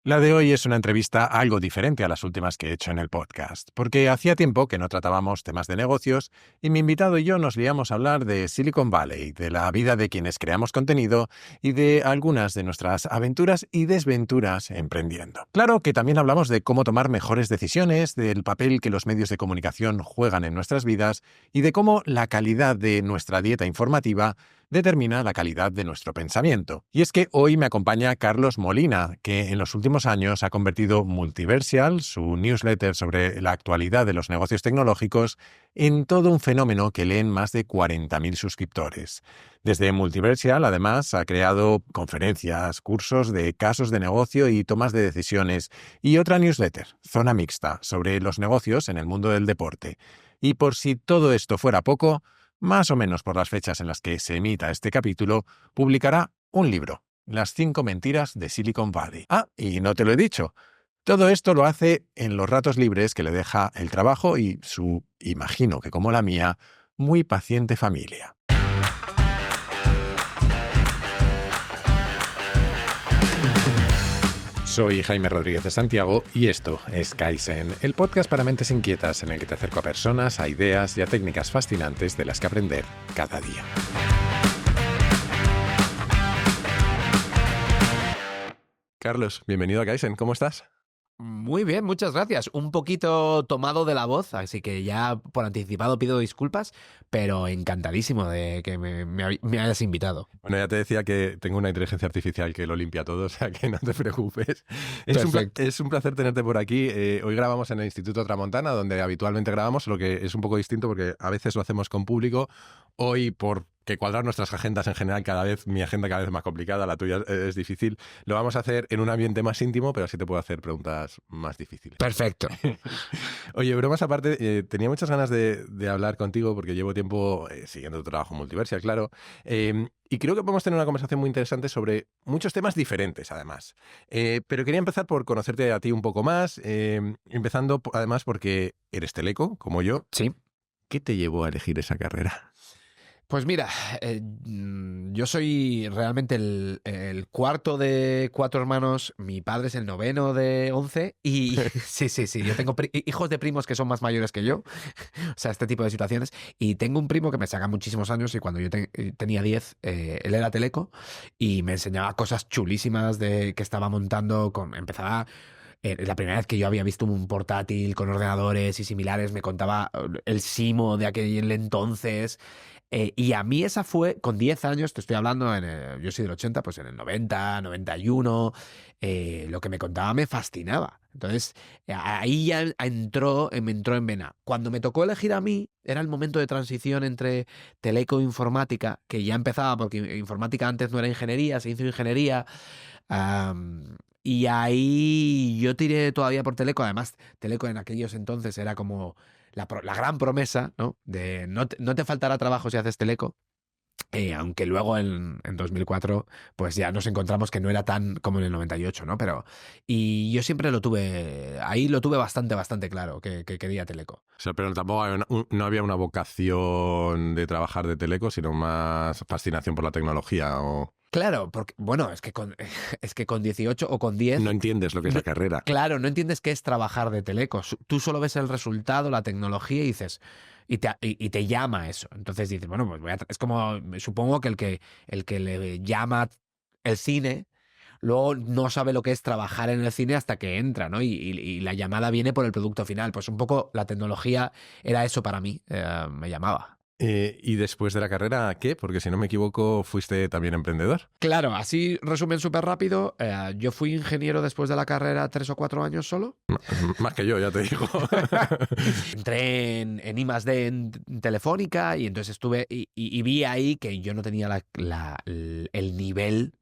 La de hoy es una entrevista algo diferente a las últimas que he hecho en el podcast, porque hacía tiempo que no tratábamos temas de negocios y mi invitado y yo nos liamos a hablar de Silicon Valley, de la vida de quienes creamos contenido y de algunas de nuestras aventuras y desventuras emprendiendo. Claro que también hablamos de cómo tomar mejores decisiones, del papel que los medios de comunicación juegan en nuestras vidas y de cómo la calidad de nuestra dieta informativa determina la calidad de nuestro pensamiento. Y es que hoy me acompaña Carlos Molina, que en los últimos años ha convertido Multiversial, su newsletter sobre la actualidad de los negocios tecnológicos, en todo un fenómeno que leen más de 40.000 suscriptores. Desde Multiversial, además, ha creado conferencias, cursos de casos de negocio y tomas de decisiones, y otra newsletter, Zona Mixta, sobre los negocios en el mundo del deporte. Y por si todo esto fuera poco, más o menos por las fechas en las que se emita este capítulo, publicará un libro, Las 5 mentiras de Silicon Valley. Ah, y no te lo he dicho. Todo esto lo hace en los ratos libres que le deja el trabajo y su, imagino que como la mía, muy paciente familia. Soy Jaime Rodríguez de Santiago y esto es Kaizen, el podcast para mentes inquietas en el que te acerco a personas, a ideas y a técnicas fascinantes de las que aprender cada día. Carlos, bienvenido a Kaizen, ¿cómo estás? Muy bien, muchas gracias. Un poquito tomado de la voz, así que ya por anticipado pido disculpas, pero encantadísimo de que me hayas invitado. Bueno, ya te decía que tengo una inteligencia artificial que lo limpia todo, o sea que no te preocupes. Perfecto. Es un placer tenerte por aquí. Hoy grabamos en el Instituto Tramontana, donde habitualmente grabamos, lo que es un poco distinto porque a veces lo hacemos con público. Hoy, por que cuadrar nuestras agendas en general, mi agenda cada vez es más complicada, la tuya es difícil, lo vamos a hacer en un ambiente más íntimo, pero así te puedo hacer preguntas más difíciles. Perfecto. Oye, bromas aparte, tenía muchas ganas de hablar contigo porque llevo tiempo siguiendo tu trabajo en Multiversial, claro, y creo que podemos tener una conversación muy interesante sobre muchos temas diferentes, además. Pero quería empezar por conocerte a ti un poco más, empezando además porque eres teleco, como yo. Sí. ¿Qué te llevó a elegir esa carrera? Pues mira, yo soy realmente el cuarto de 4 hermanos, mi padre es el noveno de 11 y sí, yo tengo hijos de primos que son más mayores que yo, o sea, este tipo de situaciones, y tengo un primo que me saca muchísimos años y cuando yo tenía 10, él era teleco y me enseñaba cosas chulísimas de que estaba montando, empezaba. La primera vez que yo había visto un portátil con ordenadores y similares, me contaba el Simo de aquel entonces. Y a mí esa fue, con 10 años, te estoy hablando, yo soy del 80, pues en el 90, 91, lo que me contaba me fascinaba. Entonces, ahí ya me entró en vena. Cuando me tocó elegir a mí, era el momento de transición entre teleco e informática, que ya empezaba, porque informática antes no era ingeniería, se hizo ingeniería. Y ahí yo tiré todavía por teleco. Además, teleco en aquellos entonces era como la gran promesa, ¿no? De no te faltará trabajo si haces teleco. Aunque luego en 2004 pues ya nos encontramos que no era tan como en el 98, ¿no? Y yo siempre ahí lo tuve bastante claro que quería teleco. O sea, pero tampoco no había una vocación de trabajar de teleco, sino más fascinación por la tecnología o... Claro, porque, bueno, es que con 18 o con 10. No entiendes lo que es la carrera. Claro, no entiendes qué es trabajar de teleco. Tú solo ves el resultado, la tecnología y dices, y te llama eso. Entonces dices, bueno, pues es como, supongo que el que le llama el cine, luego no sabe lo que es trabajar en el cine hasta que entra, ¿no? Y la llamada viene por el producto final. Pues un poco la tecnología era eso para mí, me llamaba. ¿Y después de la carrera qué? Porque si no me equivoco, fuiste también emprendedor. Claro, así resumen súper rápido. Yo fui ingeniero después de la carrera 3 o 4 años solo. Más que yo, ya te digo. Entré en I+D en Telefónica y entonces estuve y vi ahí que yo no tenía el nivel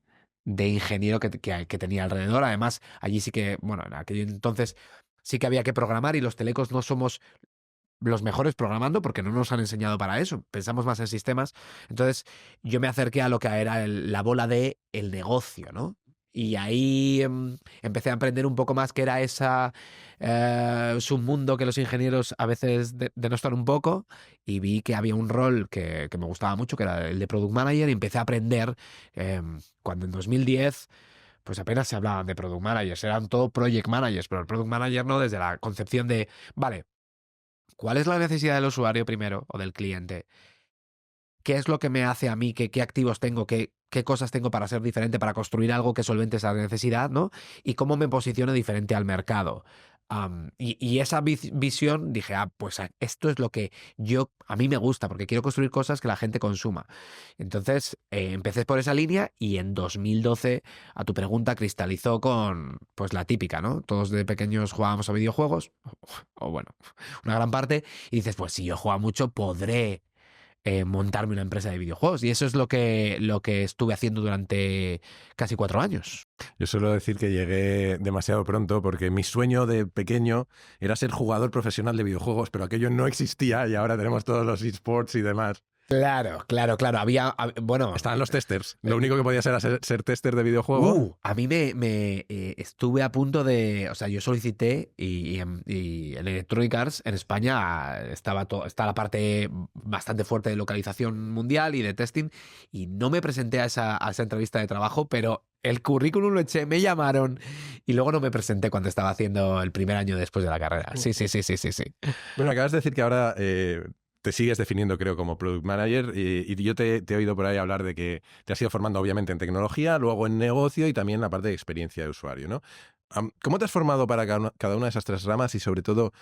de ingeniero que tenía alrededor. Además, allí sí que, bueno, en aquel entonces sí que había que programar y los telecos no somos los mejores programando porque no nos han enseñado para eso. Pensamos más en sistemas. Entonces yo me acerqué a lo que era la bola de el negocio, ¿no? Y ahí empecé a aprender un poco más qué era esa submundo que los ingenieros a veces denostan un poco y vi que había un rol que me gustaba mucho, que era el de Product Manager y empecé a aprender cuando en 2010 pues apenas se hablaban de product managers, eran todo project managers, pero el product manager no desde la concepción de, vale, ¿cuál es la necesidad del usuario primero o del cliente? ¿Qué es lo que me hace a mí? ¿Qué activos tengo? ¿Qué cosas tengo para ser diferente, para construir algo que solvente esa necesidad, ¿no? Y cómo me posiciono diferente al mercado. Y esa visión dije, pues esto es lo que a mí me gusta, porque quiero construir cosas que la gente consuma. Entonces, empecé por esa línea y en 2012, a tu pregunta, cristalizó con, pues la típica, ¿no? Todos de pequeños jugábamos a videojuegos, o bueno, una gran parte, y dices, pues si yo juego mucho, podré montarme una empresa de videojuegos. Y eso es lo que estuve haciendo durante casi 4 años. Yo suelo decir que llegué demasiado pronto porque mi sueño de pequeño era ser jugador profesional de videojuegos, pero aquello no existía y ahora tenemos todos los esports y demás. Claro. Bueno. Estaban los testers. Lo único que podía ser era ser tester de videojuegos. A mí me estuve a punto de. O sea, yo solicité y en Electronic Arts en España está la parte bastante fuerte de localización mundial y de testing. Y no me presenté a esa entrevista de trabajo, pero el currículum lo eché, me llamaron y luego no me presenté cuando estaba haciendo el primer año después de la carrera. Sí. Bueno, acabas de decir que ahora te sigues definiendo, creo, como Product Manager y yo te he oído por ahí hablar de que te has ido formando, obviamente, en tecnología, luego en negocio y también en la parte de experiencia de usuario, ¿no? ¿Cómo te has formado para cada una de esas 3 ramas y, sobre todo,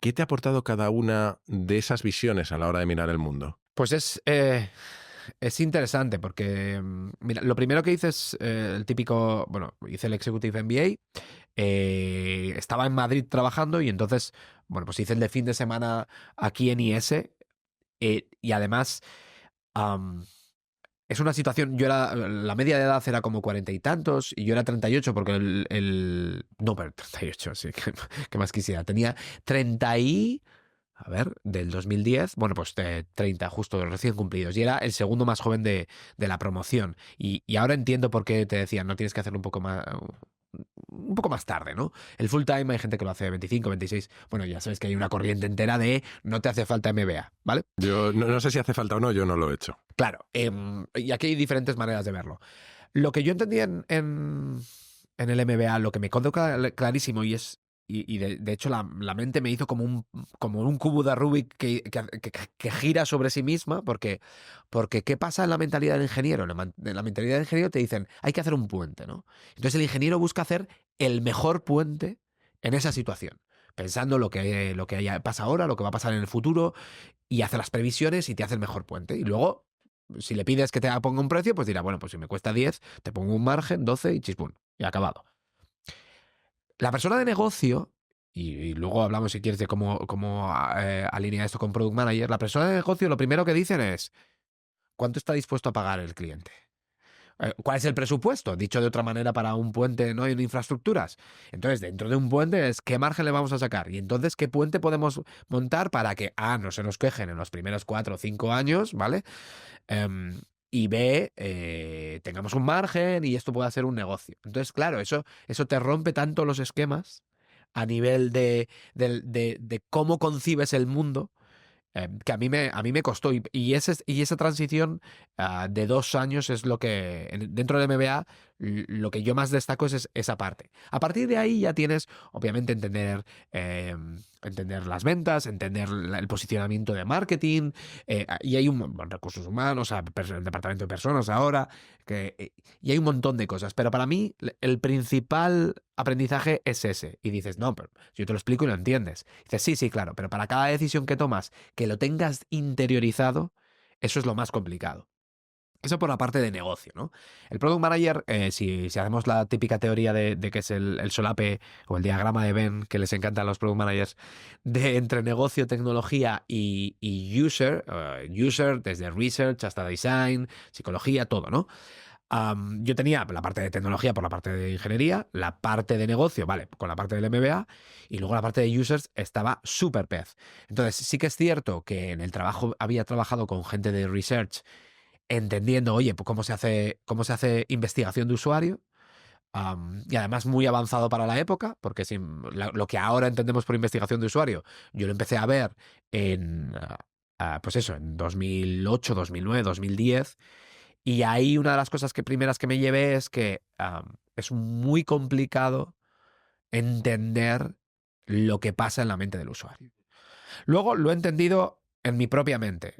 qué te ha aportado cada una de esas visiones a la hora de mirar el mundo? Pues es interesante porque, mira, lo primero que hice es el típico, bueno, hice el Executive MBA, estaba en Madrid trabajando y entonces, bueno, pues hice el de fin de semana aquí en IS y además es una situación, la media de edad era como 40 y tantos y yo era 38 porque no, pero 38, sí, que más quisiera, tenía 30 y... A ver, del 2010, bueno, pues 30 justo, recién cumplidos. Y era el segundo más joven de la promoción. Y ahora entiendo por qué te decían, no tienes que hacerlo un poco más tarde, ¿no? El full time hay gente que lo hace 25, 26. Bueno, ya sabes que hay una corriente entera de no te hace falta MBA, ¿vale? Yo no sé si hace falta o no, yo no lo he hecho. Claro, y aquí hay diferentes maneras de verlo. Lo que yo entendía en el MBA, lo que me quedó clarísimo y de hecho la mente me hizo como un cubo de Rubik que gira sobre sí misma, porque ¿qué pasa en la mentalidad del ingeniero? En la mentalidad del ingeniero te dicen, hay que hacer un puente, ¿no? Entonces el ingeniero busca hacer el mejor puente en esa situación, pensando lo que pasa ahora, lo que va a pasar en el futuro, y hace las previsiones y te hace el mejor puente. Y luego, si le pides que te ponga un precio, pues dirá, bueno, pues si me cuesta 10, te pongo un margen, 12 y chispún, y acabado. La persona de negocio, y luego hablamos si quieres de cómo alinea esto con Product Manager, la persona de negocio lo primero que dicen es, ¿cuánto está dispuesto a pagar el cliente? ¿Cuál es el presupuesto? Dicho de otra manera, para un puente no hay infraestructuras. Entonces, dentro de un puente es qué margen le vamos a sacar. Y entonces, ¿qué puente podemos montar para que no se nos quejen en los primeros 4 o 5 años, ¿vale? Y tengamos un margen y esto pueda ser un negocio. Entonces, claro, eso te rompe tanto los esquemas a nivel de cómo concibes el mundo, que a mí me costó. Y esa transición de 2 años es lo que, dentro del MBA, lo que yo más destaco es esa parte. A partir de ahí ya tienes, obviamente, entender las ventas, entender el posicionamiento de marketing, y hay recursos humanos, el departamento de personas ahora, y hay un montón de cosas. Pero para mí, el principal aprendizaje es ese. Y dices, no, pero yo te lo explico y lo entiendes. Y dices, sí, claro, pero para cada decisión que tomas, que lo tengas interiorizado, eso es lo más complicado. Eso por la parte de negocio, ¿no? El Product Manager, si hacemos la típica teoría de que es el solape o el diagrama de Venn que les encanta a los Product Managers, de entre negocio, tecnología y user, desde research hasta design, psicología, todo, ¿no? Yo tenía la parte de tecnología por la parte de ingeniería, la parte de negocio, vale, con la parte del MBA, y luego la parte de users estaba súper pez. Entonces, sí que es cierto que en el trabajo había trabajado con gente de research entendiendo, oye, pues cómo se hace investigación de usuario, y además muy avanzado para la época, porque lo que ahora entendemos por investigación de usuario, yo lo empecé a ver pues eso, en 2008, 2009, 2010, y ahí una de las cosas primeras que me llevé es que es muy complicado entender lo que pasa en la mente del usuario. Luego lo he entendido en mi propia mente,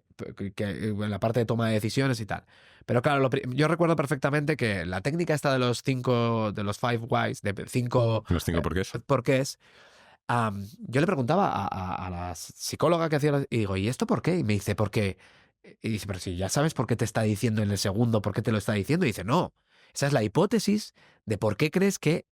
en la parte de toma de decisiones y tal. Pero claro, yo recuerdo perfectamente que la técnica esta de los 5 whys, de 5 Los 5 porqués. porqués, yo le preguntaba a la psicóloga que hacía, y digo, ¿y esto por qué? Y me dice, ¿por qué? Y dice, pero si ya sabes por qué te está diciendo en el segundo, ¿por qué te lo está diciendo? Y dice, no, esa es la hipótesis de por qué crees que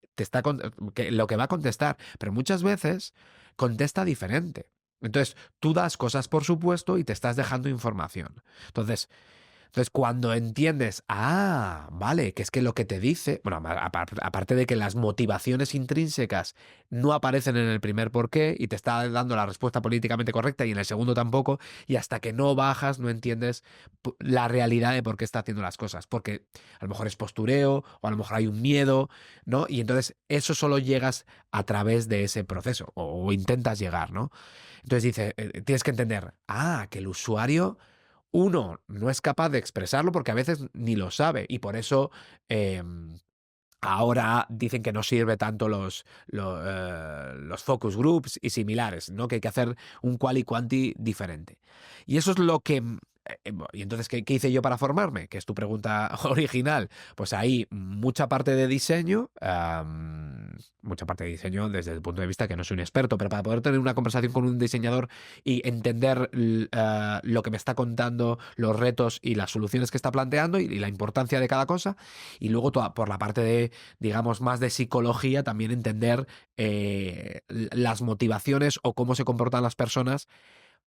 que lo que va a contestar. Pero muchas veces contesta diferente. Entonces, tú das cosas por supuesto y te estás dejando información. Entonces, cuando entiendes, vale, que es que lo que te dice, bueno, aparte de que las motivaciones intrínsecas no aparecen en el primer porqué y te está dando la respuesta políticamente correcta y en el segundo tampoco, y hasta que no bajas no entiendes la realidad de por qué está haciendo las cosas, porque a lo mejor es postureo o a lo mejor hay un miedo, ¿no? Y entonces eso solo llegas a través de ese proceso o intentas llegar, ¿no? Entonces dice, tienes que entender, que el usuario uno no es capaz de expresarlo porque a veces ni lo sabe y por eso ahora dicen que no sirve tanto los focus groups y similares, ¿no? Que hay que hacer un quali quanti diferente. Y eso es lo que... y entonces, ¿qué hice yo para formarme? Que es tu pregunta original. Pues ahí mucha parte de diseño, desde el punto de vista que no soy un experto, pero para poder tener una conversación con un diseñador y entender lo que me está contando, los retos y las soluciones que está planteando y la importancia de cada cosa. Y luego por la parte de, digamos, más de psicología, también entender las motivaciones o cómo se comportan las personas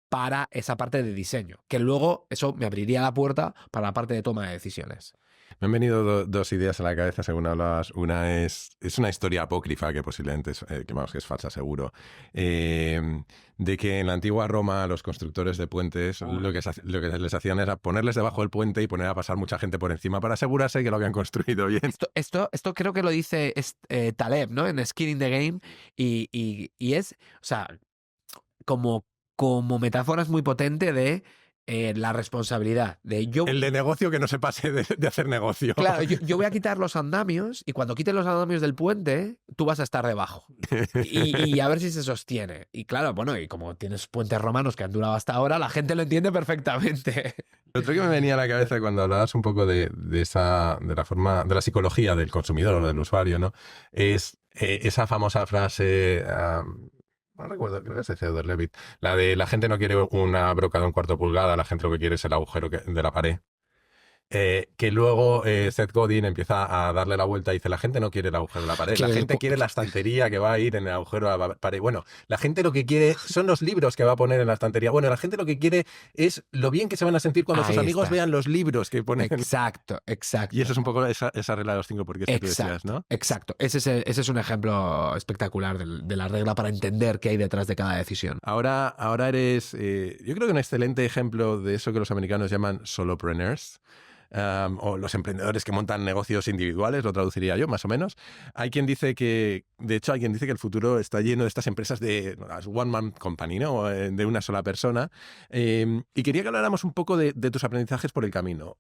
para esa parte de diseño, que luego eso me abriría la puerta para la parte de toma de decisiones. Me han venido dos ideas a la cabeza según hablabas. Una es una historia apócrifa que posiblemente que es falsa seguro, de que en la antigua Roma los constructores de puentes lo que les hacían era ponerles debajo del puente y poner a pasar mucha gente por encima para asegurarse que lo habían construido bien. Esto creo que lo dice Taleb, ¿no? En Skin in the Game y es, o sea, como metáfora es muy potente de la responsabilidad. El de negocio que no se pase de hacer negocio. Claro, yo voy a quitar los andamios y cuando quite los andamios del puente, tú vas a estar debajo. Y a ver si se sostiene. Y claro, bueno, y como tienes puentes romanos que han durado hasta ahora, la gente lo entiende perfectamente. Lo otro que me venía a la cabeza cuando hablabas un poco de la psicología del consumidor o del usuario, ¿no? Es esa famosa frase... no recuerdo, creo que es de Theodore Levitt. La de la gente no quiere una broca de 1/4 pulgada, la gente lo que quiere es el agujero de la pared. Que luego Seth Godin empieza a darle la vuelta y dice, la gente no quiere el agujero de la pared, la gente quiere la estantería que va a ir en el agujero de la pared. Bueno, la gente lo que quiere son los libros que va a poner en la estantería. Bueno, la gente lo que quiere es lo bien que se van a sentir cuando sus amigos vean los libros que ponen. Exacto. Y eso es un poco esa regla de los 5 porqués que tú decías, ¿no? Exacto. Ese es un ejemplo espectacular de la regla para entender qué hay detrás de cada decisión. Ahora eres, yo creo que un excelente ejemplo de eso que los americanos llaman solopreneurs. O los emprendedores que montan negocios individuales, lo traduciría yo, más o menos. Hay quien dice que el futuro está lleno de estas empresas de one man company, ¿no? De una sola persona. Y quería que habláramos un poco de tus aprendizajes por el camino.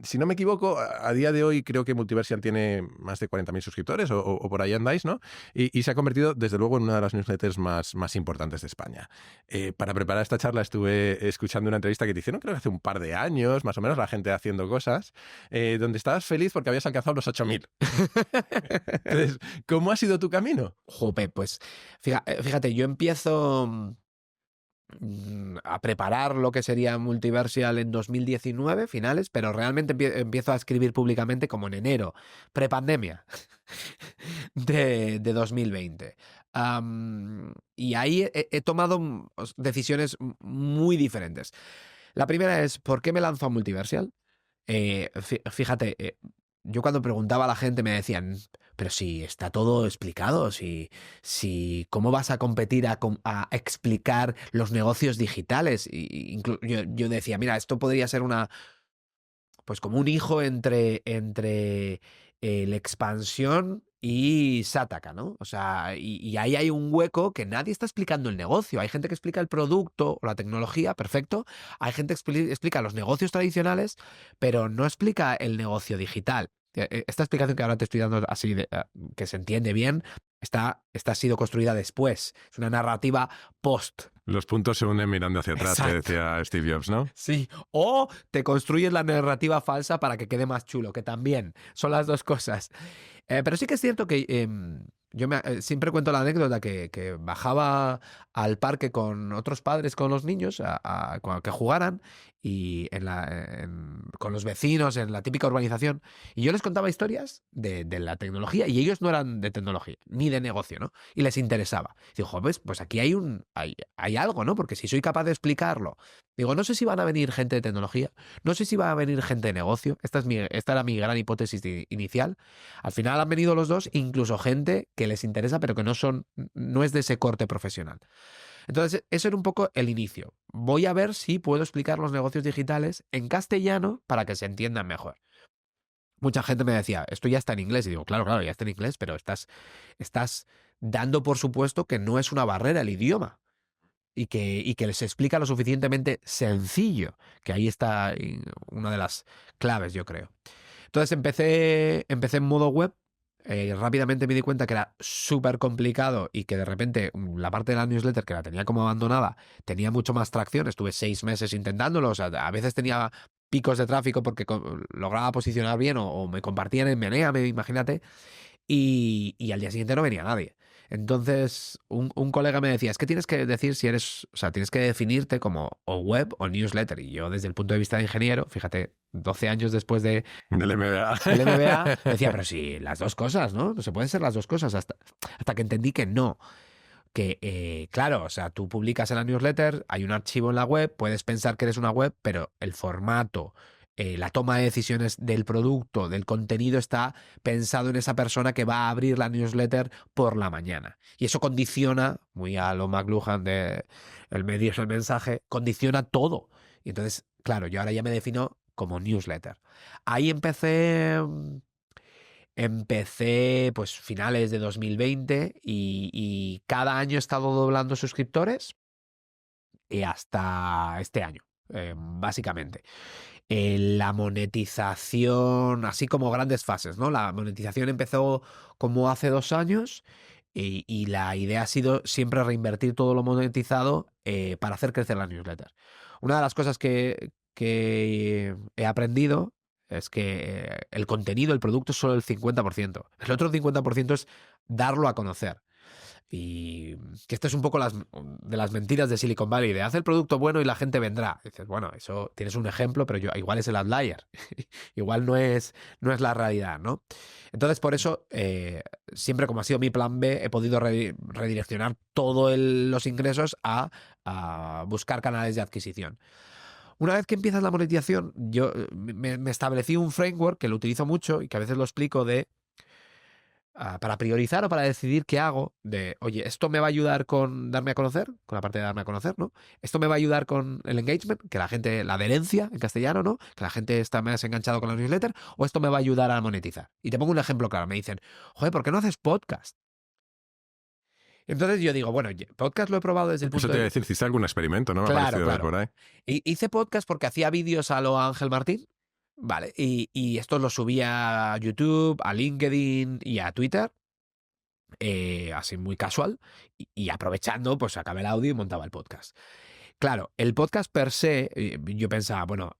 Si no me equivoco, a día de hoy creo que Multiversian tiene más de 40.000 suscriptores o por ahí andáis, ¿no? Y se ha convertido, desde luego, en una de las newsletters más importantes de España. Para preparar esta charla estuve escuchando una entrevista que te hicieron, creo que hace un par de años, más o menos, la gente haciendo cosas, donde estabas feliz porque habías alcanzado los 8.000. Entonces, ¿cómo ha sido tu camino? Jope, pues fíjate, yo empiezo a preparar lo que sería Multiversial en 2019, finales, pero realmente empiezo a escribir públicamente como en enero, prepandemia de 2020. Y ahí he tomado decisiones muy diferentes. La primera es, ¿por qué me lanzo a Multiversial? Fíjate, yo cuando preguntaba a la gente me decían, pero si está todo explicado, si ¿cómo vas a competir a explicar los negocios digitales? Yo decía, mira, esto podría ser pues como un hijo entre la expansión y Sataka, ¿no? O sea, y ahí hay un hueco que nadie está explicando el negocio. Hay gente que explica el producto o la tecnología, perfecto. Hay gente que explica los negocios tradicionales, pero no explica el negocio digital. esta explicación que ahora te estoy dando así, que se entiende bien, esta ha sido construida después. Es una narrativa post. Los puntos se unen mirando hacia atrás, Exacto. que decía Steve Jobs, ¿no? Sí, o te construyes la narrativa falsa para que quede más chulo, que también son las dos cosas. Pero sí que es cierto que yo siempre cuento la anécdota que bajaba al parque con otros padres, con los niños, que jugaran, y con los vecinos en la típica urbanización, y yo les contaba historias de la tecnología, y ellos no eran de tecnología, ni de negocio, ¿no? Y les interesaba. Y digo, pues aquí hay algo, ¿no? Porque si soy capaz de explicarlo, digo, no sé si van a venir gente de tecnología, no sé si va a venir gente de negocio, esta era mi gran hipótesis inicial. Al final han venido los dos, incluso gente que les interesa, pero que no es de ese corte profesional. Entonces, eso era un poco el inicio. Voy a ver si puedo explicar los negocios digitales en castellano para que se entiendan mejor. Mucha gente me decía, esto ya está en inglés. Y digo, claro, ya está en inglés, pero estás dando por supuesto que no es una barrera el idioma. Y que les explica lo suficientemente sencillo, que ahí está una de las claves, yo creo. Entonces empecé en modo web. Rápidamente me di cuenta que era súper complicado y que de repente la parte de la newsletter, que la tenía como abandonada, tenía mucho más tracción. Estuve 6 meses intentándolo. O sea, a veces tenía picos de tráfico porque lograba posicionar bien o me compartían en Menea, imagínate, y al día siguiente no venía nadie. Entonces, un colega me decía, es que tienes que decir si eres, o sea, tienes que definirte como o web o newsletter. Y yo, desde el punto de vista de ingeniero, fíjate, 12 años después del MBA, decía, pero sí, las dos cosas, ¿no? No se pueden ser las dos cosas, hasta que entendí que no. Que, claro, o sea, tú publicas en la newsletter, hay un archivo en la web, puedes pensar que eres una web, pero el formato, la toma de decisiones del producto, del contenido, está pensado en esa persona que va a abrir la newsletter por la mañana. Y eso condiciona, muy a lo McLuhan de el medio es el mensaje, condiciona todo. Y entonces, claro, yo ahora ya me defino como newsletter. Ahí empecé pues finales de 2020 y cada año he estado doblando suscriptores hasta este año, básicamente. La monetización, así como grandes fases, ¿no? La monetización empezó como hace 2 años y la idea ha sido siempre reinvertir todo lo monetizado para hacer crecer la newsletter. Una de las cosas que he aprendido es que el contenido, el producto es solo el 50%. El otro 50% es darlo a conocer. Y que esto es un poco de las mentiras de Silicon Valley, de haz el producto bueno y la gente vendrá. Y dices, bueno, eso tienes un ejemplo, pero igual es el outlier. Igual no es la realidad, ¿no? Entonces, por eso, siempre como ha sido mi plan B, he podido redireccionar todos los ingresos a buscar canales de adquisición. Una vez que empiezas la monetización, yo me establecí un framework que lo utilizo mucho y que a veces lo explico para priorizar o para decidir qué hago, oye, esto me va a ayudar con darme a conocer, con la parte de darme a conocer, ¿no? Esto me va a ayudar con el engagement, que la adherencia en castellano, ¿no? Que la gente está más enganchado con la newsletter, o esto me va a ayudar a monetizar. Y te pongo un ejemplo claro, me dicen, joder, ¿por qué no haces podcast? Entonces yo digo, bueno, podcast lo he probado desde el punto Eso te iba a decir, hiciste algún experimento, ¿no? Me ha parecido ver por ahí. Hice podcast porque hacía vídeos a lo Ángel Martín, ¿vale? Y esto lo subía a YouTube, a LinkedIn y a Twitter, así muy casual, y aprovechando, pues sacaba el audio y montaba el podcast. Claro, el podcast per se, yo pensaba, bueno,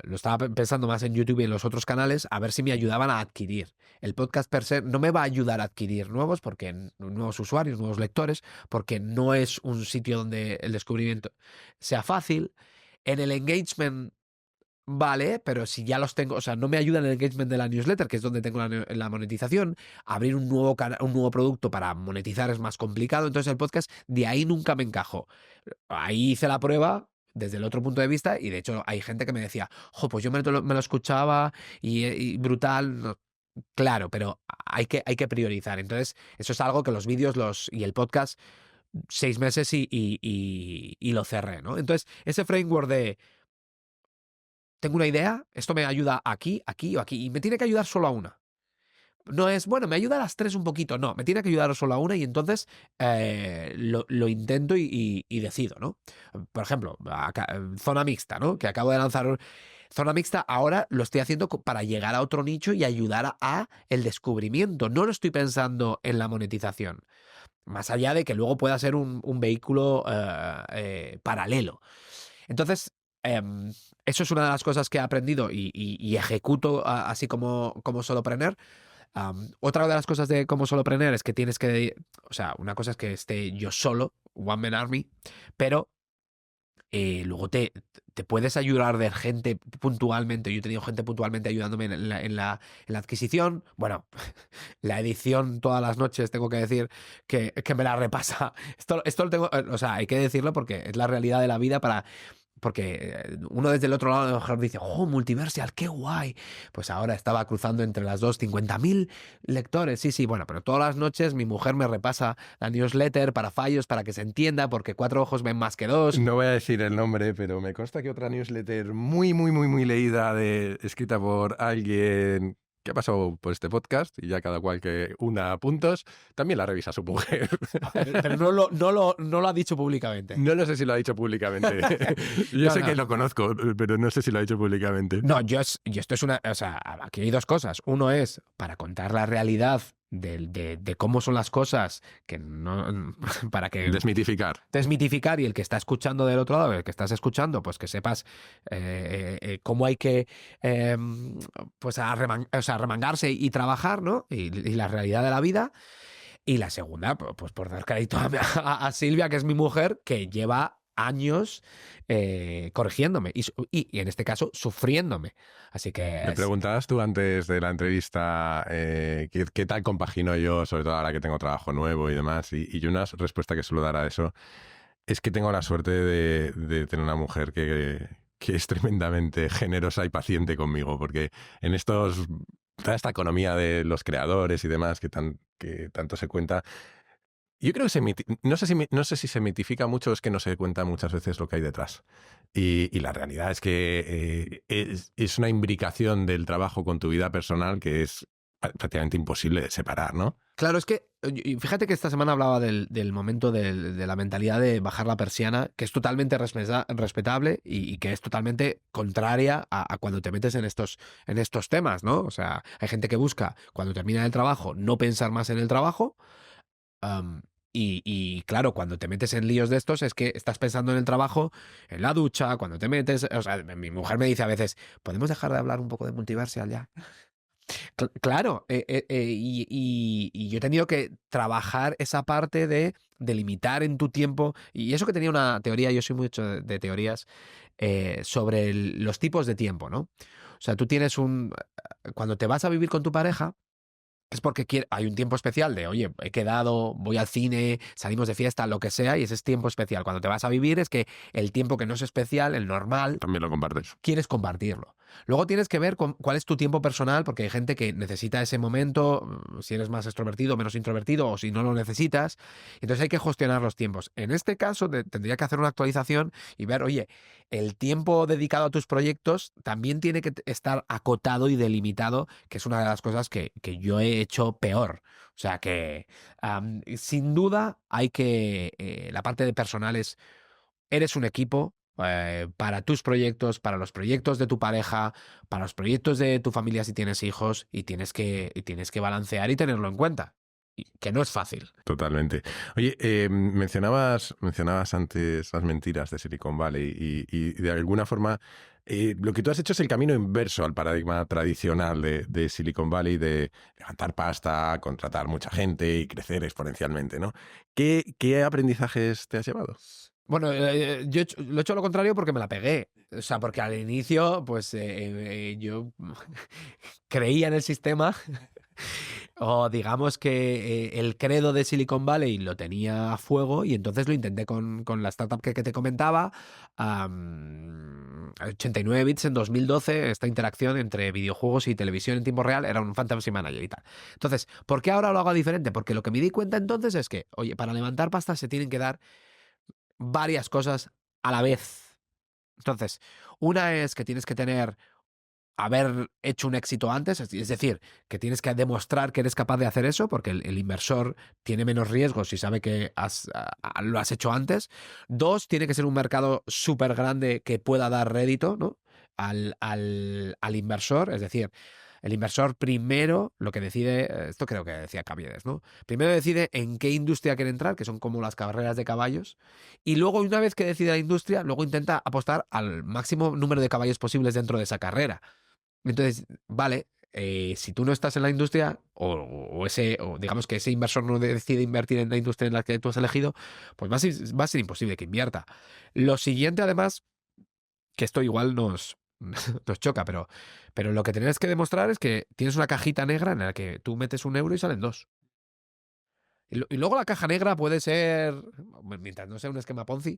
lo estaba pensando más en YouTube y en los otros canales, a ver si me ayudaban a adquirir. El podcast per se no me va a ayudar a adquirir nuevos usuarios, nuevos lectores, porque no es un sitio donde el descubrimiento sea fácil. En el engagement, vale, pero si ya los tengo, o sea, no me ayuda en el engagement de la newsletter, que es donde tengo la monetización. Abrir un nuevo producto para monetizar es más complicado, entonces el podcast de ahí nunca me encajó. Ahí hice la prueba desde el otro punto de vista y de hecho hay gente que me decía, pues yo me lo escuchaba y brutal. No, claro, pero hay que priorizar. Entonces, eso es algo que los vídeos y el podcast, 6 meses y lo cerré, ¿no? Entonces, ese framework de tengo una idea, esto me ayuda aquí, aquí o aquí, y me tiene que ayudar solo a una. No es, bueno, me ayuda a las 3 un poquito, no, me tiene que ayudar solo a una y entonces lo intento y decido, ¿no? Por ejemplo, zona mixta, ¿no? Que acabo de lanzar. Zona mixta ahora lo estoy haciendo para llegar a otro nicho y ayudar a el descubrimiento. No lo estoy pensando en la monetización. Más allá de que luego pueda ser un vehículo paralelo. Entonces, eso es una de las cosas que he aprendido y ejecuto así como solopreneur. Otra de las cosas de como solopreneur es que tienes que... O sea, una cosa es que esté yo solo, One Man Army, pero luego te puedes ayudar de gente puntualmente. Yo he tenido gente puntualmente ayudándome en la adquisición. Bueno, la edición todas las noches, tengo que decir que me la repasa. Esto lo tengo, o sea, hay que decirlo porque es la realidad de la vida porque uno desde el otro lado a lo mejor dice, ¡oh, Multiversial, qué guay! Pues ahora estaba cruzando entre las dos 50.000 lectores. Sí, bueno, pero todas las noches mi mujer me repasa la newsletter para fallos, para que se entienda, porque 4 ojos ven más que 2. No voy a decir el nombre, pero me consta que otra newsletter muy, muy, muy, muy leída, escrita por alguien que ha pasado por este podcast, y ya cada cual que una puntos, también la revisa su mujer. Pero no lo ha dicho públicamente. No lo sé si lo ha dicho públicamente. Yo sé que lo conozco, pero no sé si lo ha dicho públicamente. No, y esto es una... O sea, aquí hay dos cosas. Uno es para contar la realidad de cómo son las cosas, que no... para que... Desmitificar, y el que está escuchando del otro lado, el que estás escuchando, pues que sepas cómo hay que pues remangarse y trabajar, ¿no? Y la realidad de la vida. Y la segunda, pues por dar crédito a Silvia, que es mi mujer, que lleva años corrigiéndome y en este caso sufriéndome. Así que... Me preguntabas tú antes de la entrevista qué tal compagino yo, sobre todo ahora que tengo trabajo nuevo y demás, y una respuesta que suelo dar a eso es que tengo la suerte de tener una mujer que es tremendamente generosa y paciente conmigo, porque en toda esta economía de los creadores y demás que tanto se cuenta, yo creo que no sé si se mitifica mucho, es que no se cuenta muchas veces lo que hay detrás. Y la realidad es que es una imbricación del trabajo con tu vida personal que es prácticamente imposible de separar, ¿no? Claro, es que fíjate que esta semana hablaba del momento de la mentalidad de bajar la persiana, que es totalmente respetable y que es totalmente contraria a cuando te metes en estos temas, ¿no? O sea, hay gente que busca, cuando termina el trabajo, no pensar más en el trabajo. Y claro, cuando te metes en líos de estos es que estás pensando en el trabajo, en la ducha, cuando te metes... O sea, mi mujer me dice a veces, ¿podemos dejar de hablar un poco de Multiversial ya? Claro, y yo he tenido que trabajar esa parte de delimitar en tu tiempo, y eso que tenía una teoría, yo soy mucho de teorías, sobre los tipos de tiempo, ¿no? O sea, tú tienes cuando te vas a vivir con tu pareja, es porque hay un tiempo especial de, oye, he quedado, voy al cine, salimos de fiesta, lo que sea, y ese es tiempo especial. Cuando te vas a vivir es que el tiempo que no es especial, el normal, también lo compartes. Quieres compartirlo. Luego tienes que ver cuál es tu tiempo personal, porque hay gente que necesita ese momento, si eres más extrovertido, menos introvertido, o si no lo necesitas. Entonces hay que gestionar los tiempos. En este caso tendría que hacer una actualización y ver, oye, el tiempo dedicado a tus proyectos también tiene que estar acotado y delimitado, que es una de las cosas que yo he hecho peor. O sea que, sin duda, la parte de personal eres un equipo, para tus proyectos, para los proyectos de tu pareja, para los proyectos de tu familia si tienes hijos, y tienes que balancear y tenerlo en cuenta, que no es fácil. Totalmente. Oye, mencionabas antes las mentiras de Silicon Valley y de alguna forma lo que tú has hecho es el camino inverso al paradigma tradicional de Silicon Valley, de levantar pasta, contratar mucha gente y crecer exponencialmente, ¿no? ¿Qué aprendizajes te has llevado? Bueno, yo lo he hecho lo contrario porque me la pegué. O sea, porque al inicio, pues yo creía en el sistema, o digamos que el credo de Silicon Valley lo tenía a fuego, y entonces lo intenté con la startup que te comentaba, 89 bits en 2012, esta interacción entre videojuegos y televisión en tiempo real, era un Fantasy Manager y tal. Entonces, ¿por qué ahora lo hago diferente? Porque lo que me di cuenta entonces es que, oye, para levantar pasta se tienen que dar varias cosas a la vez. Entonces, una es que tienes que haber hecho un éxito antes, es decir, que tienes que demostrar que eres capaz de hacer eso, porque el inversor tiene menos riesgos si sabe que lo has hecho antes. Dos, tiene que ser un mercado súper grande que pueda dar rédito, ¿no? al inversor, es decir, el inversor primero lo que decide, esto creo que decía Caviedes, ¿no? Primero decide en qué industria quiere entrar, que son como las carreras de caballos, y luego una vez que decide la industria, luego intenta apostar al máximo número de caballos posibles dentro de esa carrera. Entonces, vale, si tú no estás en la industria o digamos que ese inversor no decide invertir en la industria en la que tú has elegido, pues va a ser imposible que invierta. Lo siguiente, además, que esto igual nos choca, pero lo que tienes que demostrar es que tienes una cajita negra en la que tú metes 1 euro y salen 2. Y luego la caja negra puede ser, mientras no sea un esquema Ponzi,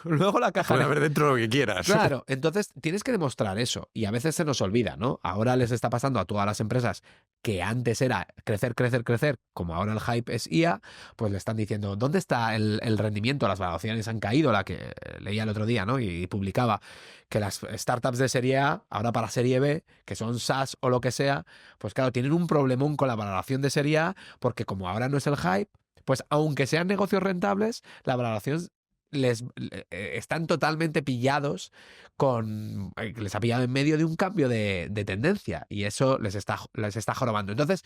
luego la caja Puede negra... haber dentro lo que quieras. Claro, entonces tienes que demostrar eso y a veces se nos olvida, ¿no? Ahora les está pasando a todas las empresas que antes era crecer, crecer, crecer, como ahora el hype es IA, pues le están diciendo, ¿dónde está el rendimiento? Las valoraciones han caído, la que leía el otro día, ¿no? Y publicaba que las startups de serie A, ahora para serie B, que son SaaS o lo que sea, pues claro, tienen un problemón con la valoración de serie A porque como ahora no es el hype, pues aunque sean negocios rentables, la valoración están totalmente pillados les ha pillado en medio de un cambio de tendencia y eso les está jorobando. Entonces,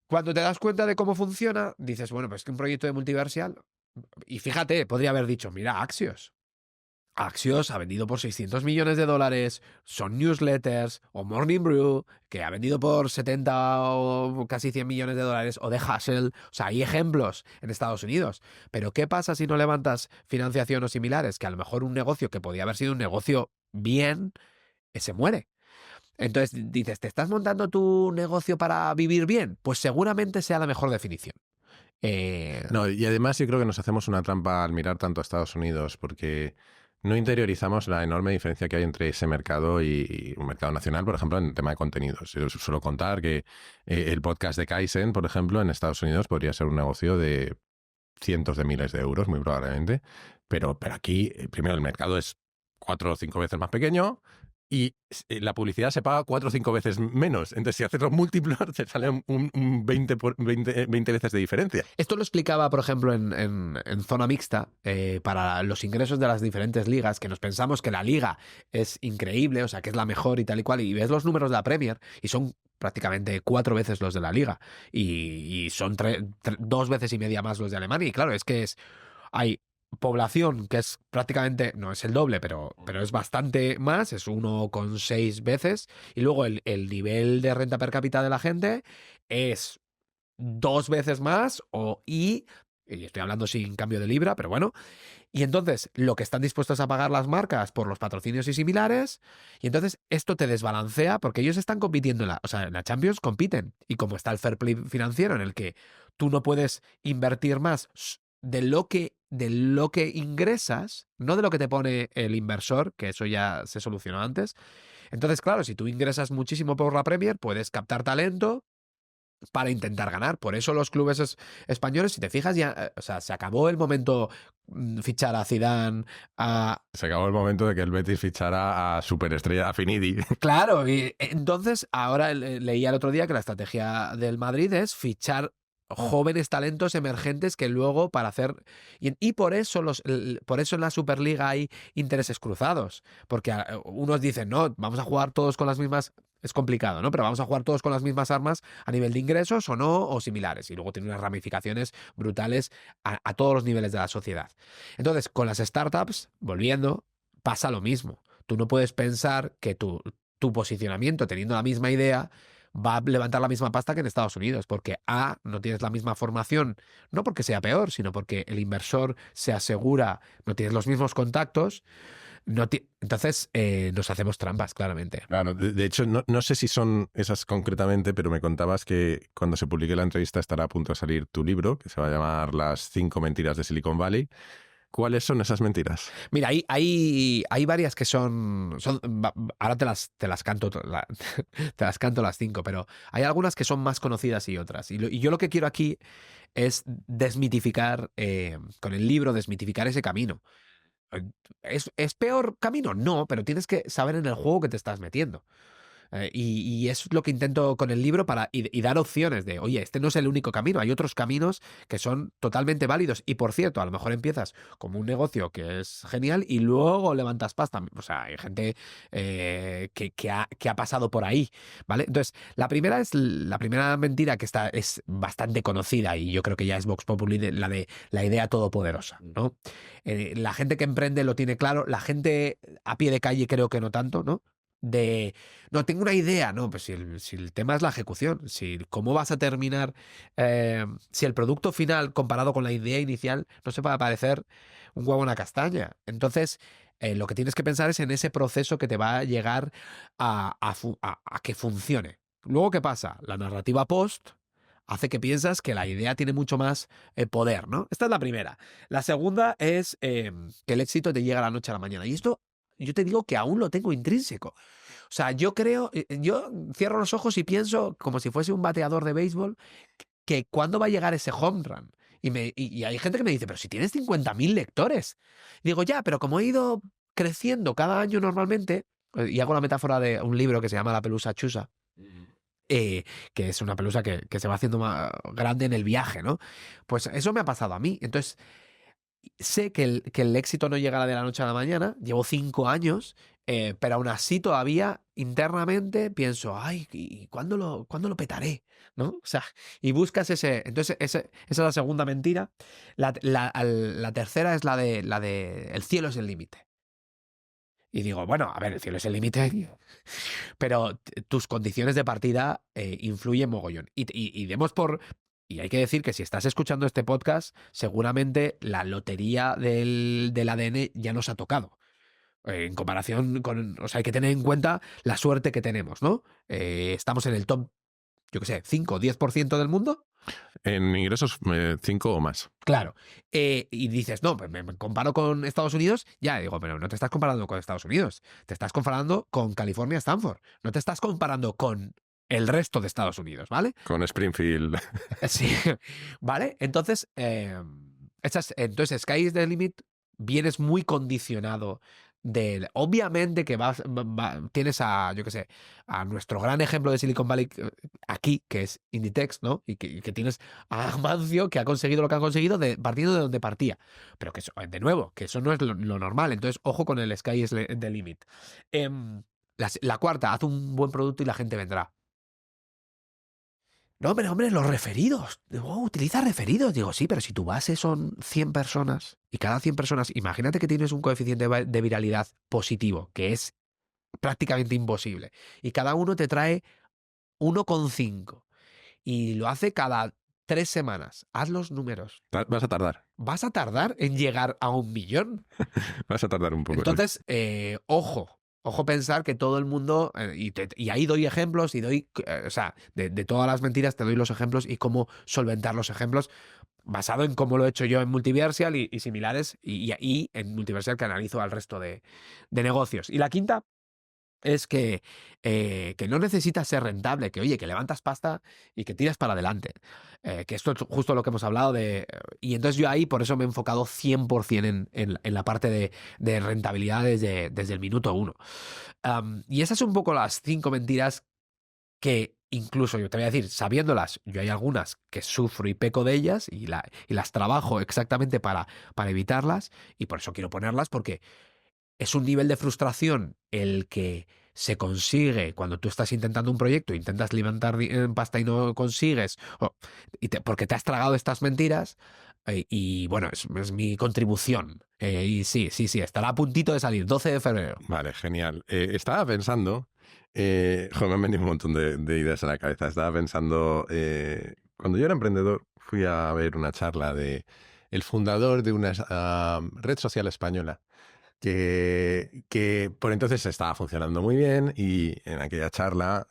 cuando te das cuenta de cómo funciona, dices, bueno, pues que un proyecto de multiversal, y fíjate, podría haber dicho, mira, Axios ha vendido por 600 millones de dólares, son newsletters, o Morning Brew, que ha vendido por 70 o casi 100 millones de dólares, o de Hustle. O sea, hay ejemplos en Estados Unidos. Pero ¿qué pasa si no levantas financiación o similares? Que a lo mejor un negocio que podía haber sido un negocio bien, se muere. Entonces dices, ¿te estás montando tu negocio para vivir bien? Pues seguramente sea la mejor definición. No, y además yo creo que nos hacemos una trampa al mirar tanto a Estados Unidos, porque no interiorizamos la enorme diferencia que hay entre ese mercado y un mercado nacional, por ejemplo, en el tema de contenidos. Yo suelo contar que el podcast de Kaizen, por ejemplo, en Estados Unidos podría ser un negocio de cientos de miles de euros, muy probablemente, pero aquí, primero, el mercado es 4 o 5 veces más pequeño y la publicidad se paga 4 o 5 veces menos. Entonces, si haces los múltiplos, te sale un 20 veces de diferencia. Esto lo explicaba, por ejemplo, en Zona Mixta, para los ingresos de las diferentes ligas, que nos pensamos que la liga es increíble, o sea, que es la mejor y tal y cual, y ves los números de la Premier y son prácticamente 4 veces los de la liga y son 2 veces y media más los de Alemania. Y claro, es que hay población que es prácticamente, no es el doble, pero es bastante más, es 1,6 veces, y luego el nivel de renta per cápita de la gente es 2 veces más y estoy hablando sin cambio de libra, pero bueno. Y entonces, lo que están dispuestos a pagar las marcas por los patrocinios y similares, y entonces esto te desbalancea porque ellos están compitiendo en la Champions compiten. Y como está el fair play financiero en el que tú no puedes invertir más de lo que ingresas, no de lo que te pone el inversor, que eso ya se solucionó antes. Entonces, claro, si tú ingresas muchísimo por la Premier, puedes captar talento para intentar ganar. Por eso los clubes españoles, si te fijas, ya, o sea, se acabó el momento fichar a Zidane, Se acabó el momento de que el Betis fichara a superestrella, a Finidi. Claro, y entonces ahora leía el otro día que la estrategia del Madrid es fichar jóvenes talentos emergentes que luego para hacer... Y por eso por eso en la Superliga hay intereses cruzados, porque unos dicen, no, vamos a jugar todos con las mismas... Es complicado, ¿no? Pero vamos a jugar todos con las mismas armas a nivel de ingresos o no, o similares. Y luego tiene unas ramificaciones brutales a todos los niveles de la sociedad. Entonces, con las startups, volviendo, pasa lo mismo. Tú no puedes pensar que tu posicionamiento, teniendo la misma idea, va a levantar la misma pasta que en Estados Unidos, porque no tienes la misma formación, no porque sea peor, sino porque el inversor se asegura, no tienes los mismos contactos, entonces nos hacemos trampas, claramente. Claro, de hecho, no sé si son esas concretamente, pero me contabas que cuando se publique la entrevista estará a punto de salir tu libro, que se va a llamar Las 5 mentiras de Silicon Valley. ¿Cuáles son esas mentiras? Mira, hay varias que son ahora te las canto te las canto las 5, pero hay algunas que son más conocidas y otras. Y yo lo que quiero aquí es desmitificar, con el libro, desmitificar ese camino. ¿Es peor camino? No, pero tienes que saber en el juego que te estás metiendo. Y es lo que intento con el libro y dar opciones de, oye, este no es el único camino, hay otros caminos que son totalmente válidos. Y por cierto, a lo mejor empiezas como un negocio que es genial y luego levantas pasta. O sea, hay gente que ha pasado por ahí, ¿vale? Entonces, la primera mentira que es bastante conocida y yo creo que ya es Vox Populi, la de la idea todopoderosa, ¿no? La gente que emprende lo tiene claro, la gente a pie de calle creo que no tanto, ¿no? No, tengo una idea, no, pues si el tema es la ejecución, si cómo vas a terminar, si el producto final comparado con la idea inicial no se va a parecer un huevo a una castaña. Entonces, lo que tienes que pensar es en ese proceso que te va a llegar a que funcione. Luego, ¿qué pasa? La narrativa post hace que piensas que la idea tiene mucho más poder, ¿no? Esta es la primera. La segunda es que el éxito te llega a la noche a la mañana. Y esto yo te digo que aún lo tengo intrínseco. O sea, yo cierro los ojos y pienso como si fuese un bateador de béisbol, que cuándo va a llegar ese home run. Y hay gente que me dice, pero si tienes 50.000 lectores. Digo, ya, pero como he ido creciendo cada año normalmente, y hago la metáfora de un libro que se llama La pelusa chusa, que es una pelusa que se va haciendo más grande en el viaje, ¿no? Pues eso me ha pasado a mí. Entonces, sé que el éxito no llegará de la noche a la mañana, llevo 5 años, pero aún así todavía internamente pienso, ay, ¿y cuándo lo petaré? ¿No? O sea, y buscas ese. Entonces, esa es la segunda mentira. La tercera es la de el cielo es el límite. Y digo, bueno, a ver, el cielo es el límite, pero tus condiciones de partida influyen mogollón. Y demos por. Y hay que decir que si estás escuchando este podcast, seguramente la lotería del ADN ya nos ha tocado. En comparación con. O sea, hay que tener en cuenta la suerte que tenemos, ¿no? Estamos en el top, yo qué sé, 5 o 10% del mundo. En ingresos 5 o más. Claro. Y dices, no, pues me comparo con Estados Unidos. Ya, digo, pero no te estás comparando con Estados Unidos. Te estás comparando con California, Stanford. No te estás comparando con el resto de Estados Unidos, ¿vale? Con Springfield. Sí. ¿Vale? Entonces, entonces Sky is the Limit, vienes muy condicionado obviamente que tienes yo qué sé, a nuestro gran ejemplo de Silicon Valley aquí, que es Inditex, ¿no? Y que tienes a Amancio, que ha conseguido lo que ha conseguido partiendo de donde partía. Pero que eso, de nuevo, que eso no es lo normal. Entonces, ojo con el Sky is the Limit. La cuarta, haz un buen producto y la gente vendrá. No, pero hombre, los referidos. Utiliza referidos. Digo, sí, pero si tu base son 100 personas y cada 100 personas, imagínate que tienes un coeficiente de viralidad positivo, que es prácticamente imposible, y cada uno te trae 1,5 y lo hace cada 3 semanas. Haz los números. Vas a tardar. Vas a tardar en llegar a 1.000.000. Vas a tardar un poco. Entonces, ojo pensar que todo el mundo, y ahí doy ejemplos y doy, o sea, de todas las mentiras te doy los ejemplos y cómo solventar los ejemplos basado en cómo lo he hecho yo en Multiversal y similares, y en Multiversal que analizo al resto de negocios. Y la quinta es que no necesitas ser rentable, que oye, que levantas pasta y que tiras para adelante. Que esto es justo lo que hemos hablado de. Y entonces yo ahí por eso me he enfocado 100% en la parte de rentabilidad desde el minuto 1. Y esas son un poco las 5 mentiras que incluso yo te voy a decir, sabiéndolas, yo hay algunas que sufro y peco de ellas y las trabajo exactamente para evitarlas, y por eso quiero ponerlas, porque es un nivel de frustración el que se consigue cuando tú estás intentando un proyecto, intentas levantar pasta y no consigues, porque te has tragado estas mentiras, y bueno, es mi contribución. Y sí, estará a puntito de salir, 12 de febrero. Vale, genial. Estaba pensando, me han venido un montón de ideas a la cabeza. Estaba pensando, cuando yo era emprendedor, fui a ver una charla de el fundador de una red social española que por entonces estaba funcionando muy bien, y en aquella charla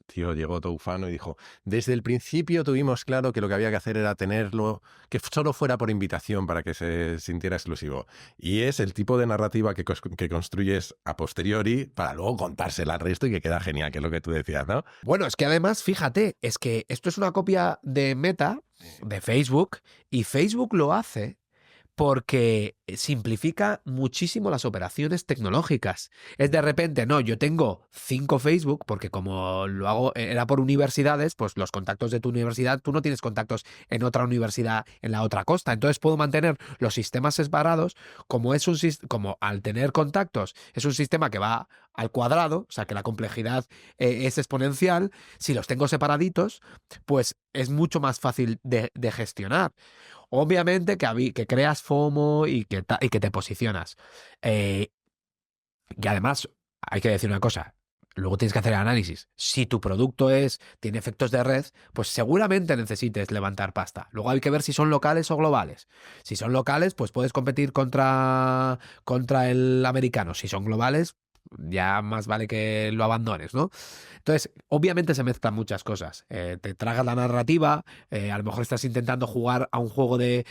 tío llegó todo ufano y dijo, desde el principio tuvimos claro que lo que había que hacer era tenerlo, que solo fuera por invitación para que se sintiera exclusivo. Y es el tipo de narrativa que construyes a posteriori para luego contársela al resto y que queda genial, que es lo que tú decías, ¿no? Bueno, es que además, fíjate, es que esto es una copia de Meta, de Facebook, y Facebook lo hace porque simplifica muchísimo las operaciones tecnológicas. Es de repente, no, yo tengo 5 Facebook, porque como lo hago, era por universidades, pues los contactos de tu universidad, tú no tienes contactos en otra universidad en la otra costa. Entonces puedo mantener los sistemas separados, como al tener contactos, es un sistema que va al cuadrado, o sea que la complejidad es exponencial. Si los tengo separaditos, pues es mucho más fácil de gestionar. Obviamente que creas FOMO y que te posicionas. Y además, hay que decir una cosa. Luego tienes que hacer el análisis. Si tu producto tiene efectos de red, pues seguramente necesites levantar pasta. Luego hay que ver si son locales o globales. Si son locales, pues puedes competir contra el americano. Si son globales, ya más vale que lo abandones, ¿no? Entonces, obviamente se mezclan muchas cosas. Te tragas la narrativa, a lo mejor estás intentando jugar a un juego de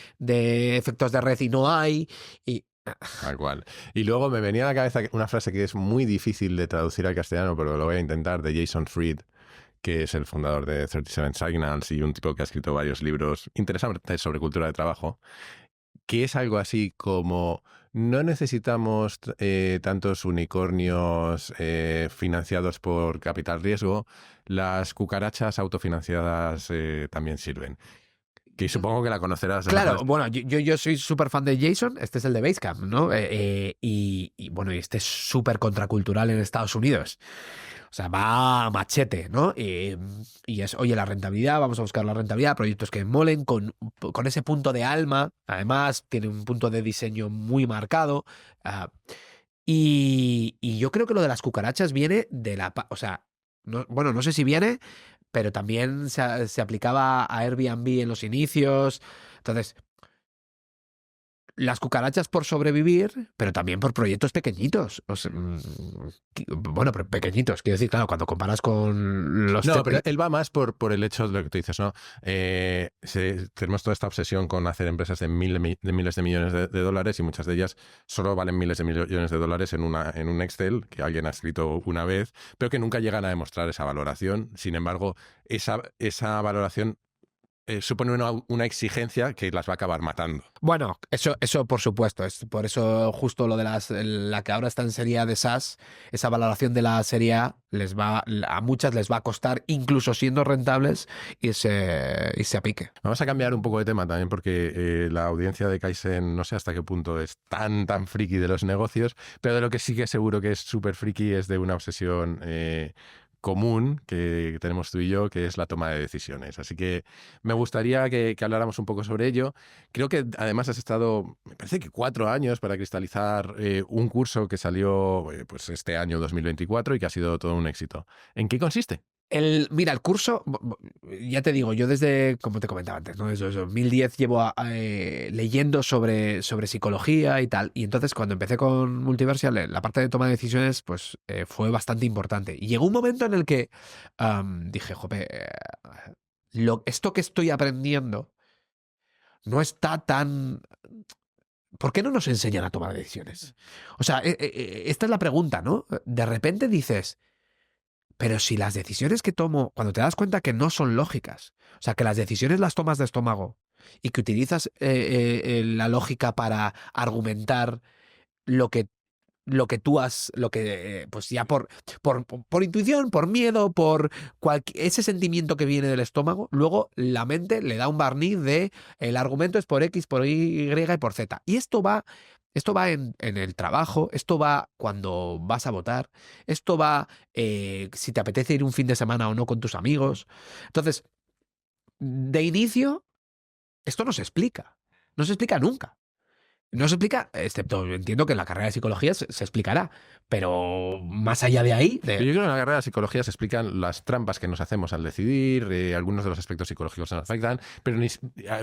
efectos de red y no hay, y Tal cual. Y luego me venía a la cabeza una frase que es muy difícil de traducir al castellano, pero lo voy a intentar, de Jason Fried, que es el fundador de 37 Signals y un tipo que ha escrito varios libros interesantes sobre cultura de trabajo, que es algo así como: no necesitamos tantos unicornios financiados por capital riesgo, las cucarachas autofinanciadas también sirven. Que supongo que la conocerás. claro, bueno, yo soy súper fan de Jason, este es el de Basecamp, ¿no? Y bueno, y este es súper contracultural en Estados Unidos. O sea, va a machete, ¿no? Y es, oye, la rentabilidad, vamos a buscar la rentabilidad, proyectos que molen, con ese punto de alma. Además, tiene un punto de diseño muy marcado. Y yo creo que lo de las cucarachas viene de o sea, bueno, no sé si viene, pero también se aplicaba a Airbnb en los inicios. Entonces, las cucarachas por sobrevivir, pero también por proyectos pequeñitos. Bueno, pero pequeñitos, quiero decir, claro, cuando comparas con los... No, pero él va más por el hecho de lo que tú dices, ¿no? Tenemos toda esta obsesión con hacer empresas de miles de millones de dólares, y muchas de ellas solo valen miles de millones de dólares en un Excel que alguien ha escrito una vez, pero que nunca llegan a demostrar esa valoración. Sin embargo, esa valoración supone una exigencia que las va a acabar matando. Bueno, eso por supuesto. Es por eso justo lo de la que ahora está en serie A de SaaS, esa valoración de la serie A a muchas les va a costar, incluso siendo rentables, irse a pique. Vamos a cambiar un poco de tema también, porque la audiencia de Kaizen no sé hasta qué punto es tan friki de los negocios, pero de lo que sí que seguro que es súper friki es de una obsesión común que tenemos tú y yo, que es la toma de decisiones. Así que me gustaría que habláramos un poco sobre ello. Creo que además has estado, me parece que 4 años para cristalizar un curso que salió pues este año 2024 y que ha sido todo un éxito. ¿En qué consiste? Mira, el curso, ya te digo, yo desde, como te comentaba antes, ¿no? Desde 2010 llevo leyendo sobre psicología y tal. Y entonces cuando empecé con Multiversial, la parte de toma de decisiones, pues fue bastante importante. Y llegó un momento en el que dije, jope, esto que estoy aprendiendo no está tan... ¿Por qué no nos enseñan a tomar decisiones? O sea, esta es la pregunta, ¿no? De repente dices... Pero si las decisiones que tomo, cuando te das cuenta que no son lógicas, o sea, que las decisiones las tomas de estómago y que utilizas la lógica para argumentar lo que, pues ya por intuición, por miedo, por ese sentimiento que viene del estómago, luego la mente le da un barniz de el argumento es por X, por Y y por Z. Y esto va en el trabajo, esto va cuando vas a votar, esto va si te apetece ir un fin de semana o no con tus amigos. Entonces, de inicio, esto no se explica. No se explica nunca. No se explica, excepto entiendo que en la carrera de psicología se explicará, pero más allá de ahí... Yo creo que en la carrera de psicología se explican las trampas que nos hacemos al decidir, algunos de los aspectos psicológicos nos afectan, pero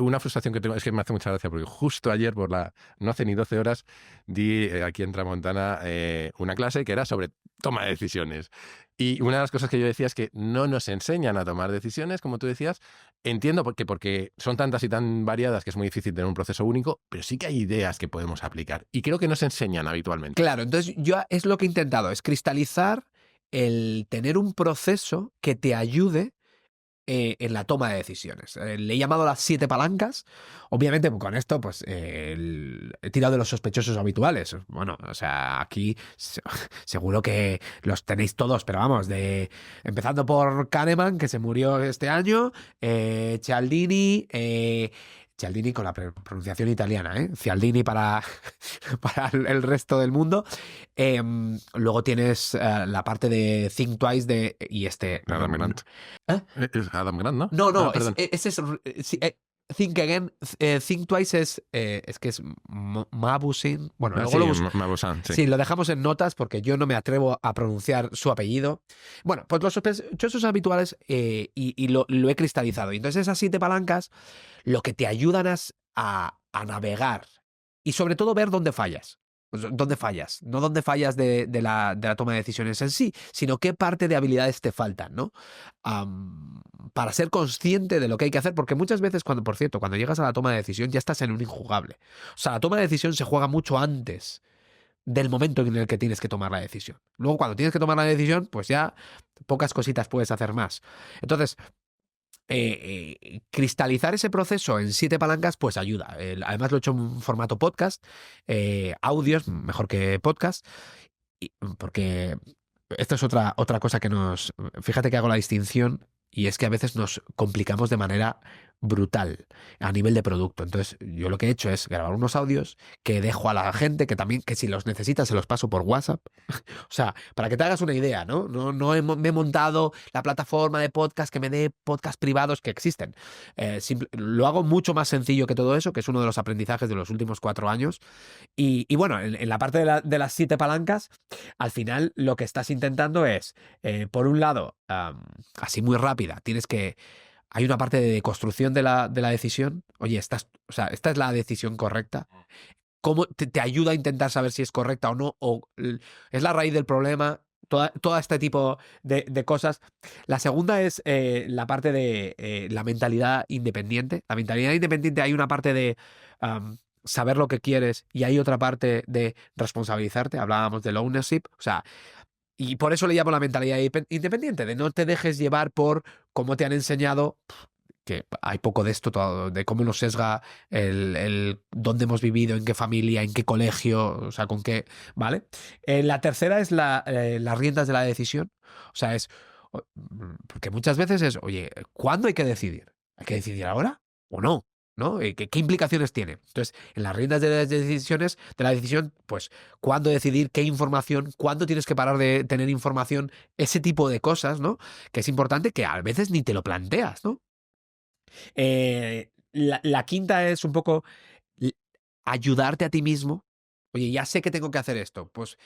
una frustración que tengo es que me hace mucha gracia, porque justo ayer, no hace ni 12 horas, di aquí en Tramontana una clase que era sobre toma de decisiones. Y una de las cosas que yo decía es que no nos enseñan a tomar decisiones, como tú decías. Entiendo porque son tantas y tan variadas que es muy difícil tener un proceso único, pero sí que hay ideas que podemos aplicar. Y creo que no se enseñan habitualmente. Claro, entonces yo es lo que he intentado, es cristalizar el tener un proceso que te ayude en la toma de decisiones. Le he llamado las 7 palancas. Obviamente, con esto, pues he tirado de los sospechosos habituales. Bueno, o sea, aquí seguro que los tenéis todos, pero vamos, empezando por Kahneman, que se murió este año, Cialdini, Cialdini con la pronunciación italiana, Cialdini para el resto del mundo. Luego tienes la parte de Think Twice y Adam Grant. ¿Eh? Es Adam Grant, ¿no? No, perdón. ese es Think Again. Think Twice es que es Mabussin. Bueno, luego lo busco. Mabussin, sí. Sí, lo dejamos en notas porque yo no me atrevo a pronunciar su apellido. Bueno, pues los sospechosos habituales y lo he cristalizado. Y entonces esas 7 palancas lo que te ayudan es a navegar y sobre todo ver dónde fallas. ¿Dónde fallas? No dónde fallas de la toma de decisiones en sí, sino qué parte de habilidades te faltan, ¿no? Para ser consciente de lo que hay que hacer, porque muchas veces, por cierto, cuando llegas a la toma de decisión ya estás en un injugable. O sea, la toma de decisión se juega mucho antes del momento en el que tienes que tomar la decisión. Luego, cuando tienes que tomar la decisión, pues ya pocas cositas puedes hacer más. Entonces, cristalizar ese proceso en 7 palancas pues ayuda. Además lo he hecho en formato podcast, audios, mejor que podcast, porque esto es otra cosa que fíjate que hago la distinción, y es que a veces nos complicamos de manera brutal a nivel de producto. Entonces yo lo que he hecho es grabar unos audios que dejo a la gente, que si los necesitan se los paso por WhatsApp. O sea, para que te hagas una idea, ¿no? Me he montado la plataforma de podcast que me dé podcast privados que existen. Lo hago mucho más sencillo que todo eso, que es uno de los aprendizajes de los últimos 4 años. Y bueno, en la parte de las 7 palancas, al final lo que estás intentando es, por un lado, así muy rápida, hay una parte de construcción de la decisión. Oye, esta es la decisión correcta. ¿Cómo te ayuda a intentar saber si es correcta o no? ¿O es la raíz del problema? Todo este tipo de cosas. La segunda es la parte de la mentalidad independiente. La mentalidad independiente, hay una parte de saber lo que quieres y hay otra parte de responsabilizarte. Hablábamos del ownership. O sea, y por eso le llamo la mentalidad independiente, de no te dejes llevar por cómo te han enseñado, que hay poco de esto, de cómo nos sesga el dónde hemos vivido, en qué familia, en qué colegio, o sea, con qué, ¿vale? La tercera es las riendas de la decisión. O sea, porque muchas veces es, oye, ¿cuándo hay que decidir? ¿Hay que decidir ahora o no? ¿No? ¿Qué implicaciones tiene? Entonces, en las riendas de las decisiones, de la decisión, pues, cuándo decidir, qué información, cuándo tienes que parar de tener información, ese tipo de cosas, ¿no? Que es importante, que a veces ni te lo planteas, ¿no? La quinta es un poco ayudarte a ti mismo. Oye, ya sé que tengo que hacer esto. Pues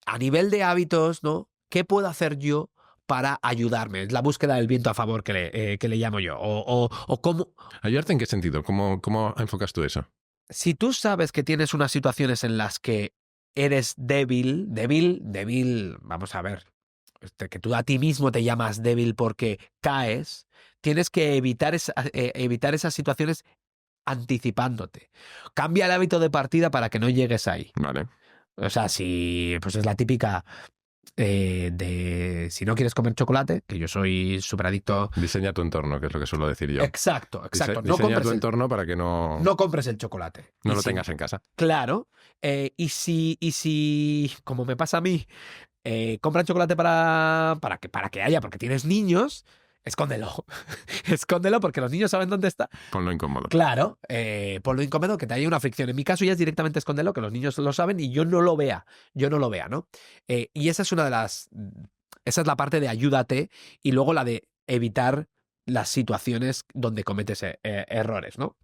a nivel de hábitos, ¿no? ¿Qué puedo hacer yo para ayudarme? Es la búsqueda del viento a favor que le llamo yo. O cómo... ¿Ayudarte en qué sentido? ¿Cómo enfocas tú eso? Si tú sabes que tienes unas situaciones en las que eres débil, vamos a ver, que tú a ti mismo te llamas débil porque caes, tienes que evitar esas situaciones anticipándote. Cambia el hábito de partida para que no llegues ahí. Vale. O sea, pues es la típica si no quieres comer chocolate, que yo soy súper adicto. Diseña tu entorno, que es lo que suelo decir yo. Exacto. Diseña tu entorno para que no compres el chocolate. No lo tengas en casa. Claro. Y si, como me pasa a mí, compran chocolate para que haya, porque tienes niños, escóndelo. Escóndelo porque los niños saben dónde está. Ponlo incómodo. Claro, ponlo incómodo, que te haya una fricción. En mi caso ya es directamente escóndelo, que los niños lo saben y yo no lo vea, ¿no? Y esa es esa es la parte de ayúdate, y luego la de evitar las situaciones donde cometes errores, ¿no?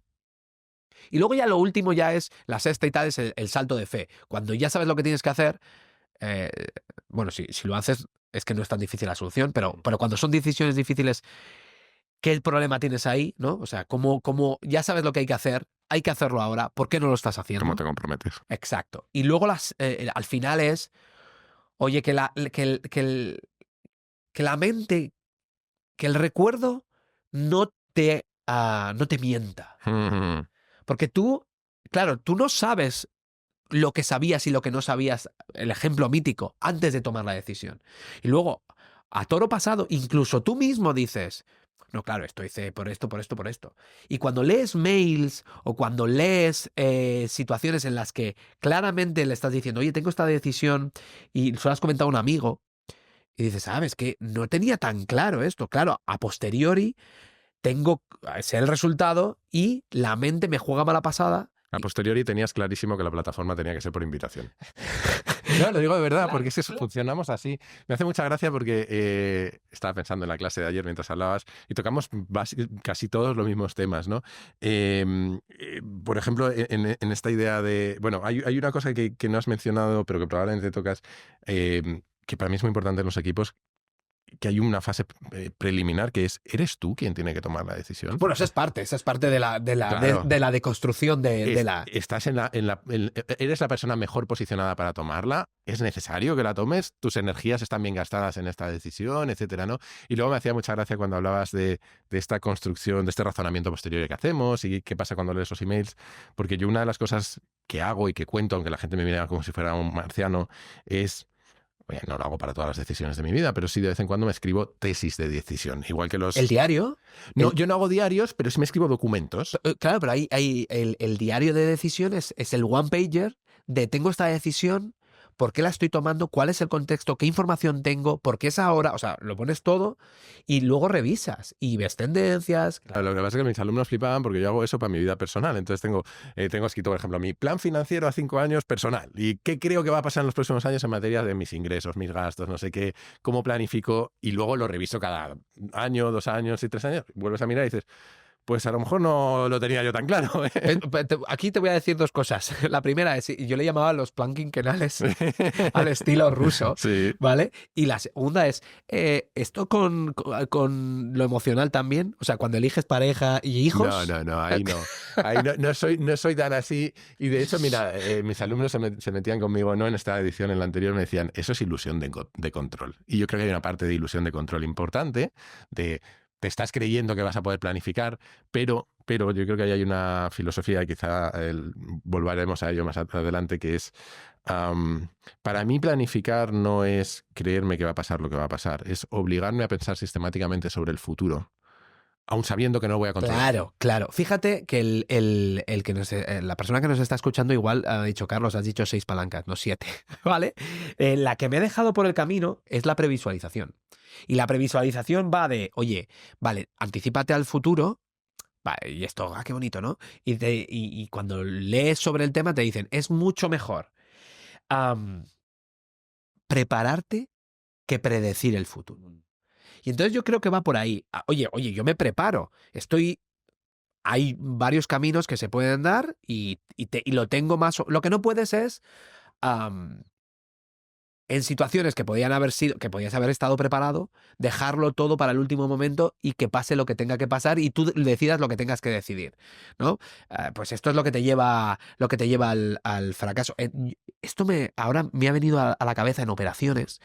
Y luego ya lo último ya es, la sexta y tal, es el salto de fe. Cuando ya sabes lo que tienes que hacer, bueno, si lo haces es que no es tan difícil la solución, pero cuando son decisiones difíciles, ¿qué problema tienes ahí? ¿No? O sea, como ya sabes lo que hay que hacerlo ahora, ¿por qué no lo estás haciendo? ¿Cómo te comprometes? Exacto. Y luego al final es, oye, que la mente, que el recuerdo no te mienta. Porque tú no sabes lo que sabías y lo que no sabías, el ejemplo mítico, antes de tomar la decisión. Y luego, a toro pasado, incluso tú mismo dices, No, claro, esto hice por esto, por esto, por esto. Y cuando lees mails o cuando lees situaciones en las que claramente le estás diciendo, oye, tengo esta decisión y se lo has comentado a un amigo y dices, sabes que no tenía tan claro esto. Claro, a posteriori sé el resultado y la mente me juega mala pasada. A posteriori tenías clarísimo que la plataforma tenía que ser por invitación. No, lo digo de verdad, porque es que funcionamos así. Me hace mucha gracia porque estaba pensando en la clase de ayer mientras hablabas y tocamos casi todos los mismos temas, ¿no? Por ejemplo, en esta idea de... Bueno, hay una cosa que no has mencionado, pero que probablemente tocas, que para mí es muy importante en los equipos, que hay una fase preliminar que es, ¿eres tú quien tiene que tomar la decisión? Bueno, esa es parte de la deconstrucción de la... Estás eres la persona mejor posicionada para tomarla, es necesario que la tomes, tus energías están bien gastadas en esta decisión, etcétera, ¿no? Y luego me hacía mucha gracia cuando hablabas de esta construcción, de este razonamiento posterior que hacemos y qué pasa cuando lees los emails, porque yo una de las cosas que hago y que cuento, aunque la gente me mira como si fuera un marciano, es... No lo hago para todas las decisiones de mi vida, pero sí de vez en cuando me escribo tesis de decisión. Igual que los... ¿El diario? No, yo no hago diarios, pero sí me escribo documentos. Claro, pero el diario de decisiones es el one-pager de tengo esta decisión, por qué la estoy tomando, cuál es el contexto, qué información tengo, por qué es ahora. O sea, lo pones todo y luego revisas y ves tendencias. Claro. Lo que pasa es que mis alumnos flipaban porque yo hago eso para mi vida personal. Entonces tengo escrito, por ejemplo, mi plan financiero a 5 años personal y qué creo que va a pasar en los próximos años en materia de mis ingresos, mis gastos, no sé qué, cómo planifico, y luego lo reviso cada año, 2 años y 3 años. Vuelves a mirar y dices... Pues a lo mejor no lo tenía yo tan claro. Aquí te voy a decir 2 cosas. La primera es, yo le llamaba los plan quinquenales al estilo ruso, sí. ¿vale? Y la segunda es, ¿esto con lo emocional también? O sea, cuando eliges pareja y hijos... No, ahí no. Ahí no soy tan así. Y de hecho, mira, mis alumnos se metían conmigo, no en esta edición, en la anterior, me decían, eso es ilusión de control. Y yo creo que hay una parte de ilusión de control importante, te estás creyendo que vas a poder planificar, pero yo creo que ahí hay una filosofía, y quizá volveremos a ello más adelante, que es, para mí planificar no es creerme que va a pasar lo que va a pasar, es obligarme a pensar sistemáticamente sobre el futuro, aun sabiendo que no voy a controlar. Claro. Fíjate que la persona que nos está escuchando igual ha dicho, Carlos, has dicho 6 palancas, no 7, ¿vale? La que me he dejado por el camino es la previsualización. Y la previsualización va de, oye, vale, anticípate al futuro, vale, y esto, qué bonito, ¿no? Y cuando lees sobre el tema te dicen, es mucho mejor prepararte que predecir el futuro. Y entonces yo creo que va por ahí. Oye, yo me preparo. Hay varios caminos que se pueden dar y lo tengo más... Lo que no puedes es... en situaciones que podías haber estado preparado, dejarlo todo para el último momento y que pase lo que tenga que pasar y tú decidas lo que tengas que decidir, ¿no? Pues esto es lo que te lleva al fracaso. Ahora me ha venido a la cabeza en operaciones.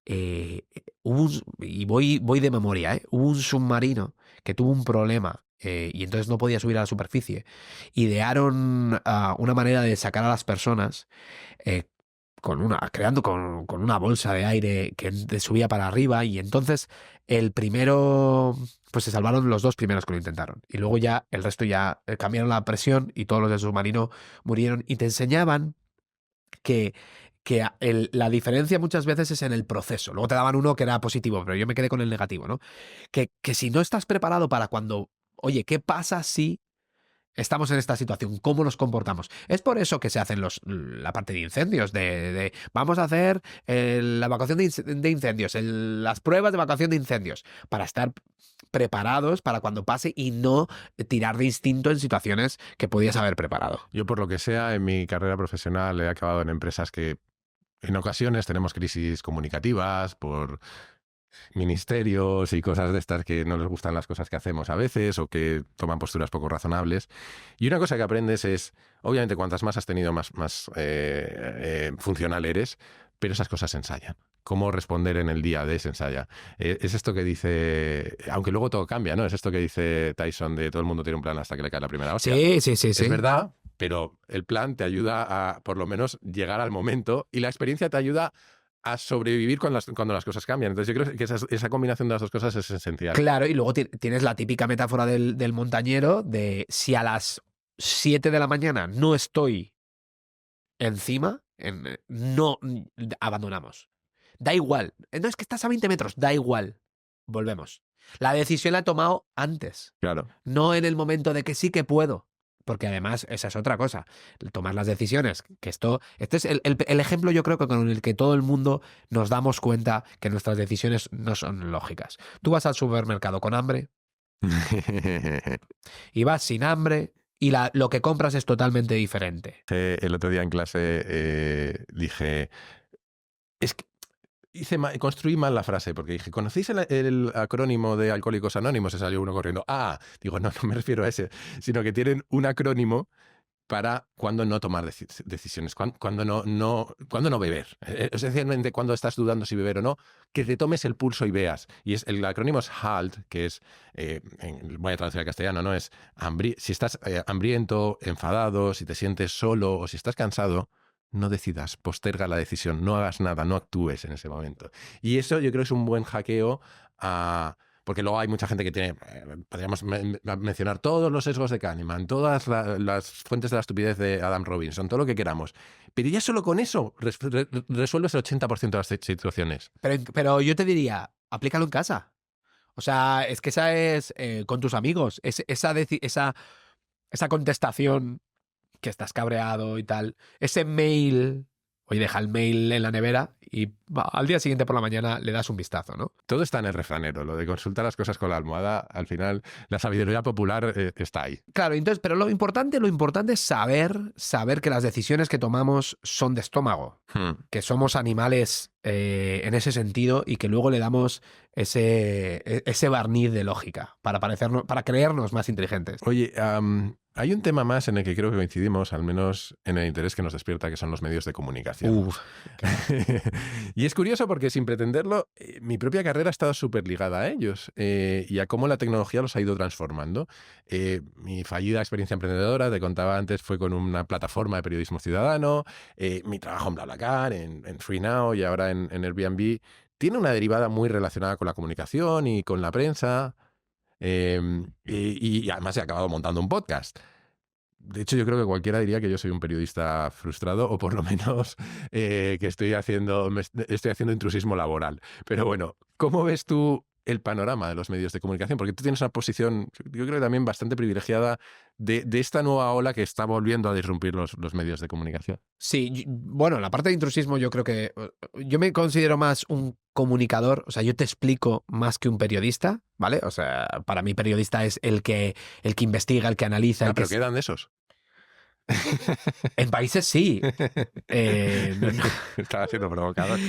Y voy de memoria, hubo un submarino que tuvo un problema y entonces no podía subir a la superficie. Idearon una manera de sacar a las personas creando con una bolsa de aire que subía para arriba, y entonces pues se salvaron los 2 primeros que lo intentaron. Y luego ya el resto ya cambiaron la presión y todos los del submarino murieron, y te enseñaban que la diferencia muchas veces es en el proceso. Luego te daban uno que era positivo, pero yo me quedé con el negativo, ¿no? Que si no estás preparado para cuando, oye, ¿qué pasa si estamos en esta situación? ¿Cómo nos comportamos? Es por eso que se hacen la parte de incendios, vamos a hacer la evacuación de incendios, las pruebas de evacuación de incendios, para estar preparados para cuando pase y no tirar de instinto en situaciones que podías haber preparado. Yo, por lo que sea, en mi carrera profesional he acabado en empresas que en ocasiones tenemos crisis comunicativas por ministerios y cosas de estas que no les gustan las cosas que hacemos a veces o que toman posturas poco razonables. Y una cosa que aprendes es, obviamente, cuantas más has tenido, más funcional eres, pero esas cosas se ensayan. Cómo responder en el día de se ensaya. Es esto que dice, aunque luego todo cambia, ¿no? Es esto que dice Tyson de todo el mundo tiene un plan hasta que le cae la primera hostia. Sí. Es verdad, pero el plan te ayuda a, por lo menos, llegar al momento, y la experiencia te ayuda a sobrevivir cuando las cosas cambian. Entonces yo creo que esa combinación de las dos cosas es esencial. Claro, y luego tienes la típica metáfora del montañero de si a las 7 de la mañana no estoy encima, no abandonamos. Da igual. No es que estás a 20 metros, da igual. Volvemos. La decisión la he tomado antes. Claro. No en el momento de que sí que puedo. Porque además, esa es otra cosa. Tomar las decisiones. Que este es el ejemplo, yo creo, que con el que todo el mundo nos damos cuenta que nuestras decisiones no son lógicas. Tú vas al supermercado con hambre y vas sin hambre y lo que compras es totalmente diferente. El otro día en clase dije... Es que construí mal la frase, porque dije, ¿conocéis el acrónimo de Alcohólicos Anónimos? Se salió uno corriendo. Digo, no me refiero a ese, sino que tienen un acrónimo para cuando no tomar decisiones, cuando no beber. Esencialmente, cuando estás dudando si beber o no, que te tomes el pulso y veas. Y el acrónimo es HALT, que es, voy a traducir al castellano, ¿no? Es si estás hambriento, enfadado, si te sientes solo o si estás cansado, no decidas, posterga la decisión, no hagas nada, no actúes en ese momento. Y eso yo creo que es un buen hackeo porque luego hay mucha gente que tiene, podríamos mencionar todos los sesgos de Kahneman, todas las fuentes de la estupidez de Adam Robinson, todo lo que queramos. Pero ya solo con eso resuelves el 80% de las situaciones. Pero yo te diría, aplícalo en casa. O sea, es que esa es con tus amigos, esa contestación que estás cabreado y tal, ese mail, oye, deja el mail en la nevera y al día siguiente por la mañana le das un vistazo, ¿no? Todo está en el refranero, lo de consultar las cosas con la almohada, al final la sabiduría popular está ahí. Claro, entonces, pero lo importante es saber que las decisiones que tomamos son de estómago, que somos animales en ese sentido y que luego le damos ese barniz de lógica para creernos más inteligentes. Oye, hay un tema más en el que creo que coincidimos, al menos en el interés que nos despierta, que son los medios de comunicación. Y es curioso porque, sin pretenderlo, mi propia carrera ha estado súper ligada a ellos y a cómo la tecnología los ha ido transformando. Mi fallida experiencia emprendedora, te contaba antes, fue con una plataforma de periodismo ciudadano. Mi trabajo en BlaBlaCar, en FreeNow y ahora en Airbnb, tiene una derivada muy relacionada con la comunicación y con la prensa. Y además he acabado montando un podcast. De hecho, yo creo que cualquiera diría que yo soy un periodista frustrado o por lo menos que estoy haciendo intrusismo laboral. Pero bueno, ¿cómo ves tú el panorama de los medios de comunicación? Porque tú tienes una posición, yo creo que también bastante privilegiada de esta nueva ola que está volviendo a disrumpir los medios de comunicación. Sí, bueno, la parte de intrusismo yo creo que yo me considero más un comunicador, o sea, yo te explico más que un periodista, ¿vale? O sea, para mí periodista es el que investiga, el que analiza. Pero quedan de esos. En países sí. Estaba siendo provocador.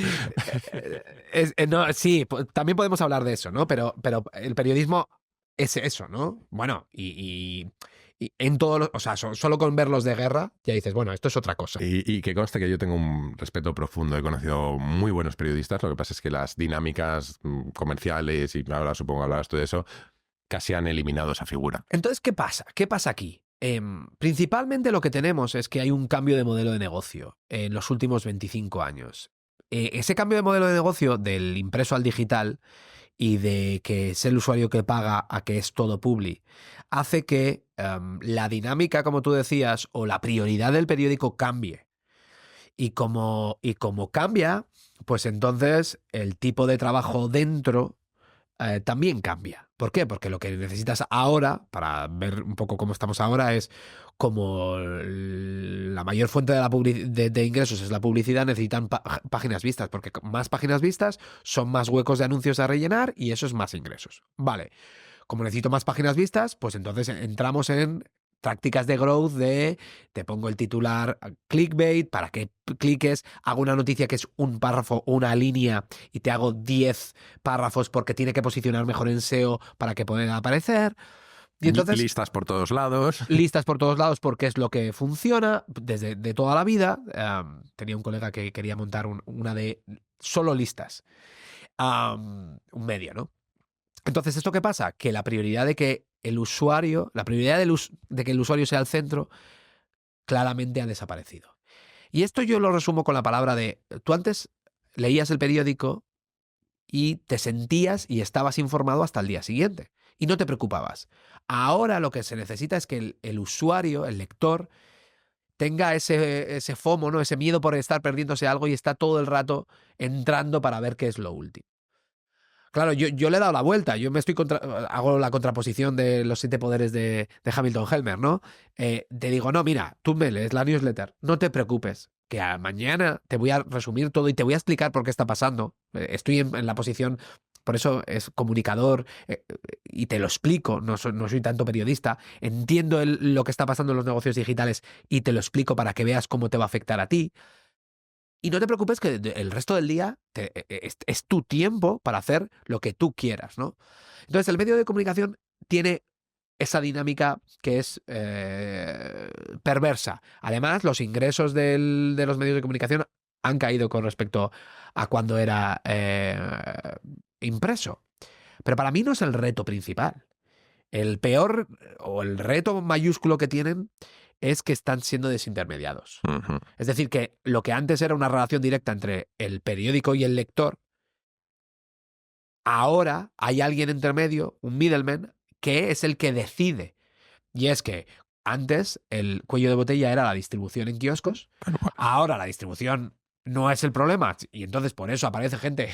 No, sí, también podemos hablar de eso, ¿no? Pero el periodismo es eso, ¿no? Bueno, y en todos o sea, solo con verlos de guerra ya dices, bueno, esto es otra cosa. Y que conste que yo tengo un respeto profundo. He conocido muy buenos periodistas. Lo que pasa es que las dinámicas comerciales, y ahora supongo hablabas tú de eso, casi han eliminado esa figura. Entonces, ¿qué pasa? ¿Qué pasa aquí? Principalmente lo que tenemos es que hay un cambio de modelo de negocio en los últimos 25 años. Ese cambio de modelo de negocio del impreso al digital y de que es el usuario que paga a que es todo publi, hace que la dinámica, como tú decías, o la prioridad del periódico cambie. Y como cambia, pues entonces el tipo de trabajo dentro también cambia. ¿Por qué? Porque lo que necesitas ahora, para ver un poco cómo estamos ahora, es como la mayor fuente de ingresos es la publicidad, necesitan páginas vistas, porque más páginas vistas son más huecos de anuncios a rellenar y eso es más ingresos. Vale, como necesito más páginas vistas, pues entonces entramos en tácticas de growth te pongo el titular clickbait para que cliques, hago una noticia que es un párrafo, una línea y te hago 10 párrafos porque tiene que posicionar mejor en SEO para que pueda aparecer. Y entonces, listas por todos lados. Listas por todos lados porque es lo que funciona desde de toda la vida. Tenía un colega que quería montar una de solo listas. Un medio, ¿no? Entonces, ¿esto qué pasa? Que la prioridad de que el usuario, de que el usuario sea el centro, claramente ha desaparecido. Y esto yo lo resumo con la palabra tú antes leías el periódico y te sentías y estabas informado hasta el día siguiente. Y no te preocupabas. Ahora lo que se necesita es que el usuario, el lector, tenga ese FOMO, ¿no? Ese miedo por estar perdiéndose algo y está todo el rato entrando para ver qué es lo último. Claro, yo le he dado la vuelta. Yo hago la contraposición de los 7 poderes de Hamilton Helmer, ¿no? Te digo, no, mira, tú me lees la newsletter, no te preocupes, que mañana te voy a resumir todo y te voy a explicar por qué está pasando. Estoy en la posición, por eso es comunicador, y te lo explico, no soy tanto periodista. Entiendo lo que está pasando en los negocios digitales y te lo explico para que veas cómo te va a afectar a ti. Y no te preocupes que el resto del día es tu tiempo para hacer lo que tú quieras, ¿no? Entonces, el medio de comunicación tiene esa dinámica que es perversa. Además, los ingresos de los medios de comunicación han caído con respecto a cuando era impreso. Pero para mí no es el reto principal. El peor o el reto mayúsculo que tienen es que están siendo desintermediados. Ujú. Es decir, que lo que antes era una relación directa entre el periódico y el lector, ahora hay alguien intermedio, un middleman, que es el que decide. Y es que antes el cuello de botella era la distribución en kioscos, ahora la distribución no es el problema, y entonces por eso aparece gente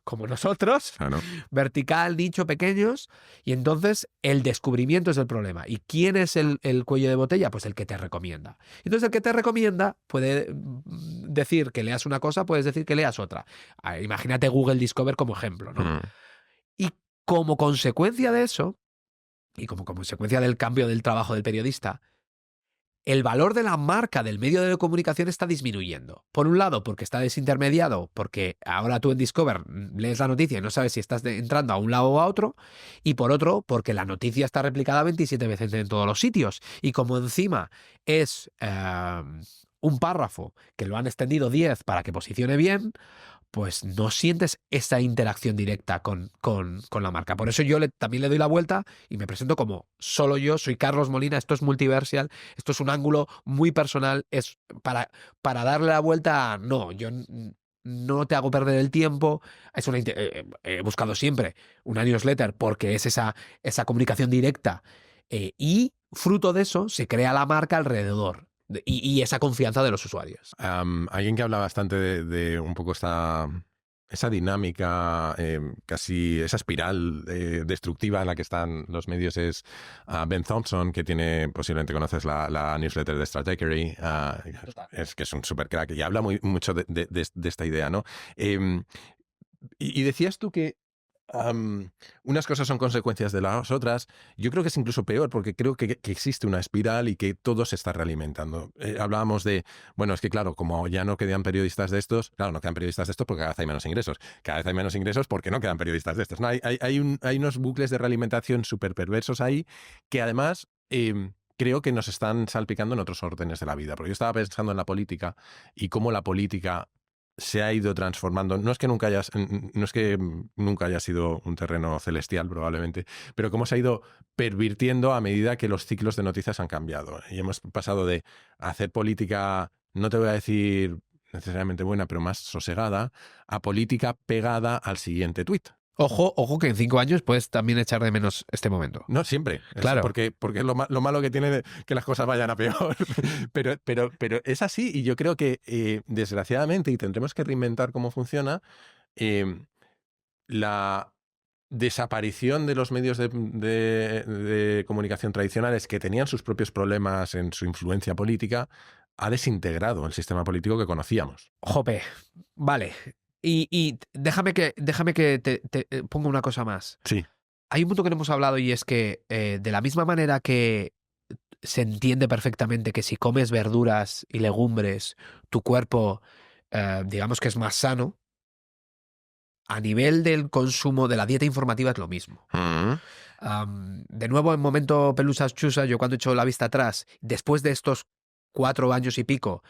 como nosotros, Claro. vertical, nicho, pequeños, y entonces el descubrimiento es el problema. ¿Y quién es el cuello de botella? Pues el que te recomienda. Entonces el que te recomienda puede decir que leas una cosa, puedes decir que leas otra. Imagínate Google Discover como ejemplo, ¿no? Mm. Y como consecuencia de eso, y como consecuencia del cambio del trabajo del periodista, el valor de la marca del medio de comunicación está disminuyendo. Por un lado, porque está desintermediado, porque ahora tú en Discover lees la noticia y no sabes si estás entrando a un lado o a otro. Y por otro, porque la noticia está replicada 27 veces en todos los sitios. Y como encima es un párrafo que lo han extendido 10 para que posicione bien, pues no sientes esa interacción directa con la marca. Por eso yo también le doy la vuelta y me presento como solo yo, soy Carlos Molina, esto es multiversial, esto es un ángulo muy personal, es para darle la vuelta, no, yo no te hago perder el tiempo, he buscado siempre una newsletter porque es esa comunicación directa y fruto de eso se crea la marca alrededor. Y esa confianza de los usuarios. Alguien que habla bastante de un poco esa dinámica, casi esa espiral destructiva en la que están los medios es Ben Thompson, que posiblemente conoces la newsletter de Stratechery, es que es un super crack y habla mucho de esta idea, ¿no? Y decías tú que unas cosas son consecuencias de las otras. Yo creo que es incluso peor porque creo que existe una espiral y que todo se está realimentando. Hablábamos de, bueno, es que claro, como ya no quedan periodistas de estos, claro, no quedan periodistas de estos porque cada vez hay menos ingresos. Cada vez hay menos ingresos porque no quedan periodistas de estos. No, hay unos bucles de realimentación súper perversos ahí que además creo que nos están salpicando en otros órdenes de la vida. Porque yo estaba pensando en la política y cómo la política se ha ido transformando. No es que nunca haya sido un terreno celestial, probablemente, pero cómo se ha ido pervirtiendo a medida que los ciclos de noticias han cambiado. Y hemos pasado de hacer política, no te voy a decir necesariamente buena, pero más sosegada, a política pegada al siguiente tuit. Ojo que en 5 años puedes también echar de menos este momento. No, siempre. Claro. Porque es lo malo que tiene que las cosas vayan a peor. pero es así y yo creo que, desgraciadamente, y tendremos que reinventar cómo funciona, la desaparición de los medios de comunicación tradicionales que tenían sus propios problemas en su influencia política ha desintegrado el sistema político que conocíamos. Jope, vale. Y déjame que te ponga una cosa más. Sí. Hay un punto que no hemos hablado y es que de la misma manera que se entiende perfectamente que si comes verduras y legumbres, tu cuerpo, digamos que es más sano, a nivel del consumo de la dieta informativa es lo mismo. De nuevo, en momento pelusas chusas, yo cuando he hecho la vista atrás, después de estos 4 años y pico,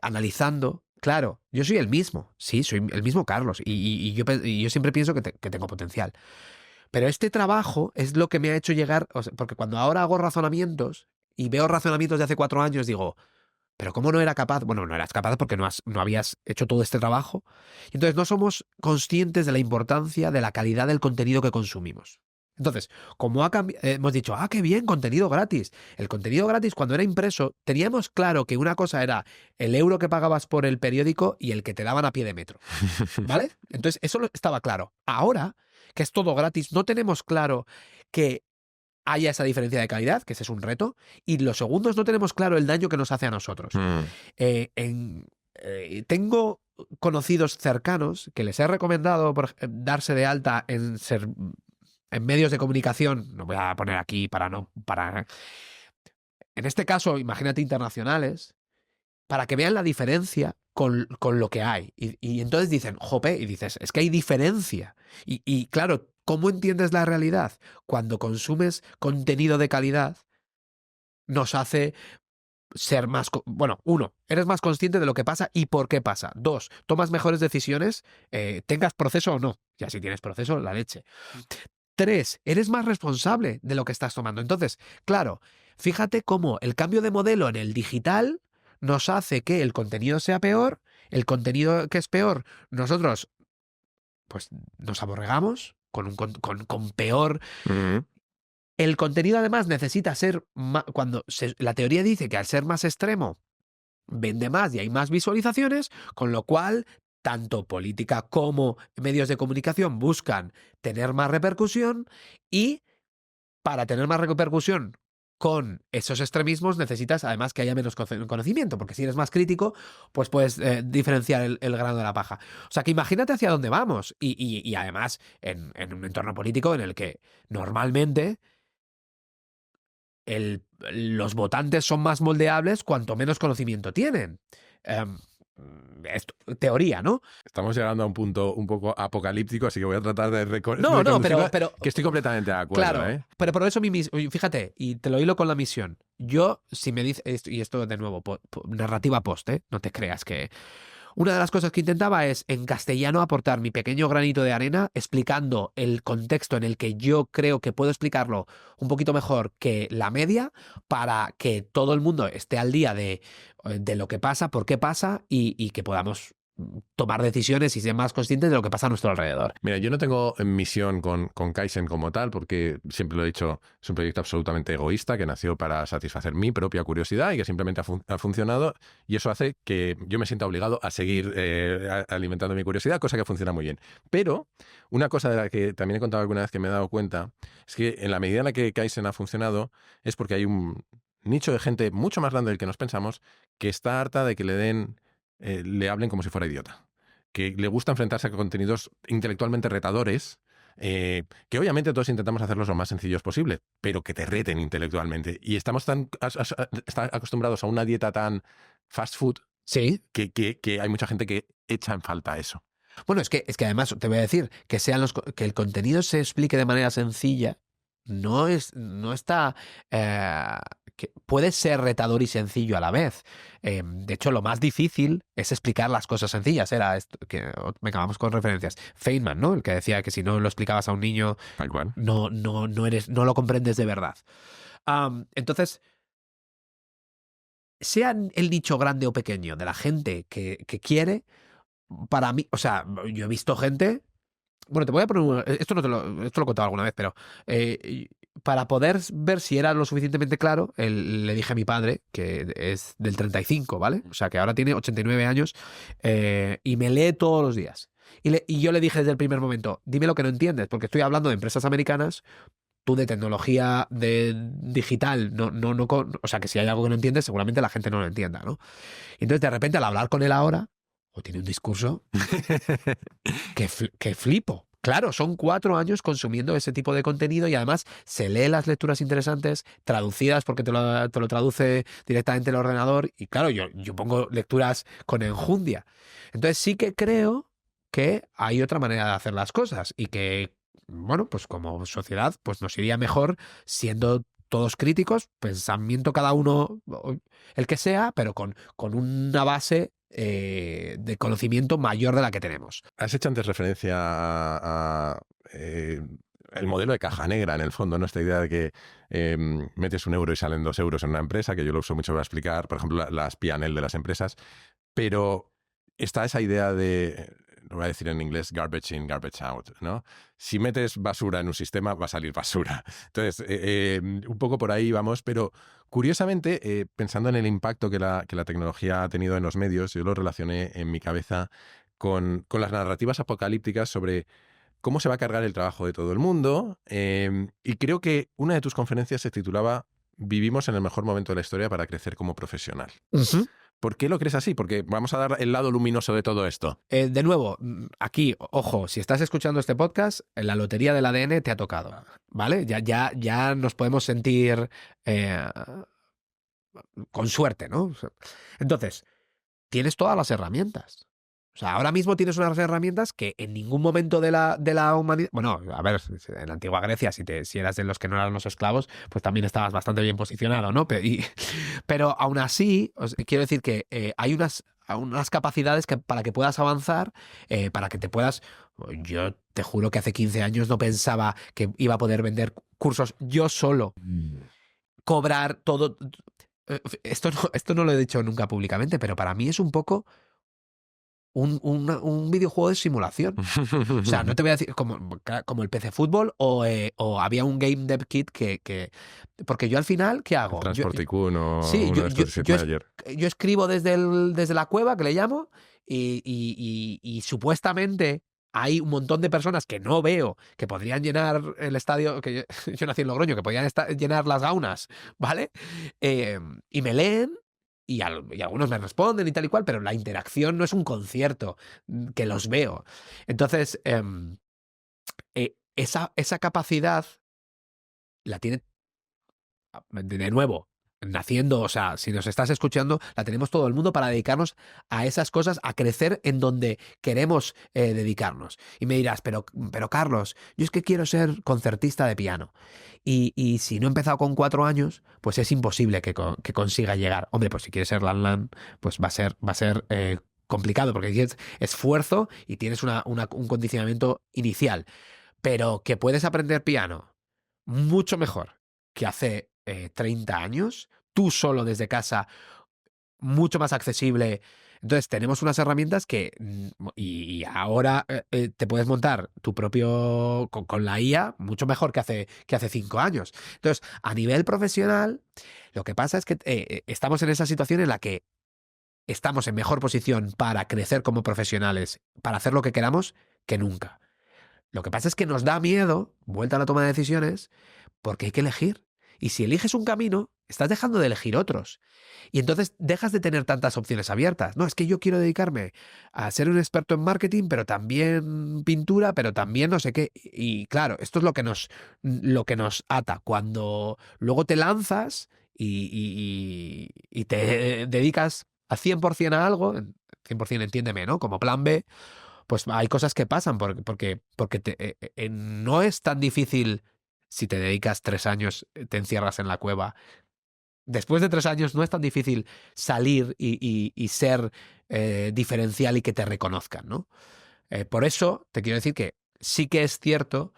analizando, claro, yo soy el mismo, sí, soy el mismo Carlos, y yo siempre pienso que tengo potencial. Pero este trabajo es lo que me ha hecho llegar, porque cuando ahora hago razonamientos y veo razonamientos de hace 4 años, digo, Pero ¿cómo no era capaz? Bueno, no eras capaz porque no habías hecho todo este trabajo. Entonces no somos conscientes de la importancia de la calidad del contenido que consumimos. Entonces, como hemos dicho, qué bien, contenido gratis. El contenido gratis, cuando era impreso, teníamos claro que una cosa era el euro que pagabas por el periódico y el que te daban a pie de metro. ¿Vale? Entonces, eso estaba claro. Ahora, que es todo gratis, no tenemos claro que haya esa diferencia de calidad, que ese es un reto, y los segundos no tenemos claro el daño que nos hace a nosotros. Tengo conocidos cercanos que les he recomendado darse de alta en medios de comunicación, no voy a poner aquí en este caso, imagínate internacionales, para que vean la diferencia con lo que hay. Y entonces dicen, jope, y dices, es que hay diferencia. Y claro, ¿cómo entiendes la realidad? Cuando consumes contenido de calidad, nos hace ser más... Bueno, uno, eres más consciente de lo que pasa y por qué pasa. Dos, tomas mejores decisiones, tengas proceso o no. Ya si tienes proceso, la leche. Tres, eres más responsable de lo que estás tomando. Entonces, claro, fíjate cómo el cambio de modelo en el digital nos hace que el contenido sea peor, el contenido que es peor, nosotros pues nos aborregamos con peor. El contenido además necesita ser la teoría dice que al ser más extremo vende más y hay más visualizaciones, con lo cual tanto política como medios de comunicación buscan tener más repercusión y para tener más repercusión con esos extremismos necesitas además que haya menos conocimiento, porque si eres más crítico, pues puedes diferenciar el grano de la paja. O sea que imagínate hacia dónde vamos y además en un entorno político en el que normalmente los votantes son más moldeables cuanto menos conocimiento tienen. Teoría, ¿no? Estamos llegando a un punto un poco apocalíptico, así que voy a tratar de No, pero que estoy completamente de acuerdo. Claro, pero por eso fíjate, y te lo hilo con la misión. Yo, si me dices, y esto de nuevo, narrativa post, no te creas que... Una de las cosas que intentaba es, en castellano, aportar mi pequeño granito de arena explicando el contexto en el que yo creo que puedo explicarlo un poquito mejor que la media para que todo el mundo esté al día de lo que pasa, por qué pasa y que podamos tomar decisiones y ser más conscientes de lo que pasa a nuestro alrededor. Mira, yo no tengo misión con Kaizen como tal, porque siempre lo he dicho, es un proyecto absolutamente egoísta que nació para satisfacer mi propia curiosidad y que simplemente ha funcionado, y eso hace que yo me sienta obligado a seguir alimentando mi curiosidad, cosa que funciona muy bien. Pero una cosa de la que también he contado alguna vez que me he dado cuenta es que en la medida en la que Kaizen ha funcionado es porque hay un nicho de gente mucho más grande del que nos pensamos que está harta de que le hablen como si fuera idiota, que le gusta enfrentarse a contenidos intelectualmente retadores, que obviamente todos intentamos hacerlos lo más sencillos posible, pero que te reten intelectualmente. Y estamos tan acostumbrados a una dieta tan fast food, sí, que hay mucha gente que echa en falta eso. Bueno, es que además te voy a decir que que el contenido se explique de manera sencilla no está... que puede ser retador y sencillo a la vez. De hecho, lo más difícil es explicar las cosas sencillas. Venga, vamos con referencias. Feynman, ¿no? El que decía que si no lo explicabas a un niño, Tal cual. no lo comprendes de verdad. Entonces, sea el nicho grande o pequeño de la gente que quiere, para mí, o sea, yo he visto gente... Bueno, te voy a poner... Esto lo he contado alguna vez, pero para poder ver si era lo suficientemente claro, le dije a mi padre, que es del 35, ¿vale? O sea, que ahora tiene 89 años y me lee todos los días. Y yo le dije desde el primer momento, dime lo que no entiendes, porque estoy hablando de empresas americanas, tú de tecnología digital, o sea, que si hay algo que no entiendes, seguramente la gente no lo entienda, ¿no? Y entonces, de repente, al hablar con él ahora, tiene un discurso que flipo. Claro, son 4 años consumiendo ese tipo de contenido y además se lee las lecturas interesantes traducidas porque te lo traduce directamente el ordenador y claro, yo pongo lecturas con enjundia. Entonces sí que creo que hay otra manera de hacer las cosas y que, bueno, pues como sociedad pues nos iría mejor siendo todos críticos, pensamiento cada uno, el que sea, pero con una base de conocimiento mayor de la que tenemos. Has hecho antes referencia el modelo de caja negra, en el fondo, ¿no? Esta idea de que metes 1 euro y salen 2 euros en una empresa, que yo lo uso mucho para explicar, por ejemplo, las P&L de las empresas, pero está esa idea de, lo voy a decir en inglés, garbage in, garbage out, ¿no? Si metes basura en un sistema, va a salir basura. Entonces, un poco por ahí vamos, pero curiosamente, pensando en el impacto que la tecnología ha tenido en los medios, yo lo relacioné en mi cabeza con las narrativas apocalípticas sobre cómo se va a cargar el trabajo de todo el mundo. Y creo que una de tus conferencias se titulaba Vivimos en el mejor momento de la historia para crecer como profesional. Uh-huh. ¿Por qué lo crees así? Porque vamos a dar el lado luminoso de todo esto. De nuevo, aquí, ojo, si estás escuchando este podcast, la lotería del ADN te ha tocado, ¿vale? Ya nos podemos sentir con suerte, ¿no? Entonces, tienes todas las herramientas. O sea, ahora mismo tienes unas herramientas que en ningún momento de la humanidad... Bueno, a ver, en la antigua Grecia, si eras de los que no eran los esclavos, pues también estabas bastante bien posicionado, ¿no? Pero aún así, quiero decir que hay unas capacidades para que puedas avanzar, para que te puedas... Yo te juro que hace 15 años no pensaba que iba a poder vender cursos yo solo, cobrar todo... Esto no lo he dicho nunca públicamente, pero para mí es un poco... Un videojuego de simulación. O sea, no te voy a decir como el PC Fútbol o había un Game Dev Kit que... Porque yo al final, ¿qué hago? Transport Tycoon o sí, uno de estos de Manager. Yo escribo desde la cueva, que le llamo, y supuestamente hay un montón de personas que no veo que podrían llenar el estadio, que yo nací en Logroño, que podrían llenar las gaunas, ¿vale? Y me leen. Y algunos me responden y tal y cual, pero la interacción no es un concierto, que los veo. Entonces, esa capacidad la tiene, de nuevo, naciendo, o sea, si nos estás escuchando, la tenemos todo el mundo para dedicarnos a esas cosas, a crecer en donde queremos dedicarnos. Y me dirás, pero Carlos, yo es que quiero ser concertista de piano. Y si no he empezado con 4 años, pues es imposible que consiga llegar. Hombre, pues si quieres ser Lan, pues va a ser complicado, porque tienes esfuerzo y tienes un condicionamiento inicial. Pero que puedes aprender piano mucho mejor que hace 30 años, tú solo desde casa, mucho más accesible. Entonces tenemos unas herramientas que, y ahora te puedes montar tu propio, con la IA, mucho mejor que hace 5 años. Entonces, a nivel profesional, lo que pasa es que estamos en esa situación en la que estamos en mejor posición para crecer como profesionales, para hacer lo que queramos, que nunca. Lo que pasa es que nos da miedo, vuelta a la toma de decisiones, porque hay que elegir. Y si eliges un camino, estás dejando de elegir otros. Y entonces dejas de tener tantas opciones abiertas. No, es que yo quiero dedicarme a ser un experto en marketing, pero también pintura, pero también no sé qué. Y claro, esto es lo que nos ata. Cuando luego te lanzas y te dedicas a 100% a algo, 100% entiéndeme, ¿no? Como plan B, pues hay cosas que pasan porque no es tan difícil. Si te dedicas 3 años, te encierras en la cueva. Después de 3 años no es tan difícil salir y ser diferencial y que te reconozcan, ¿no? Por eso te quiero decir que sí que es cierto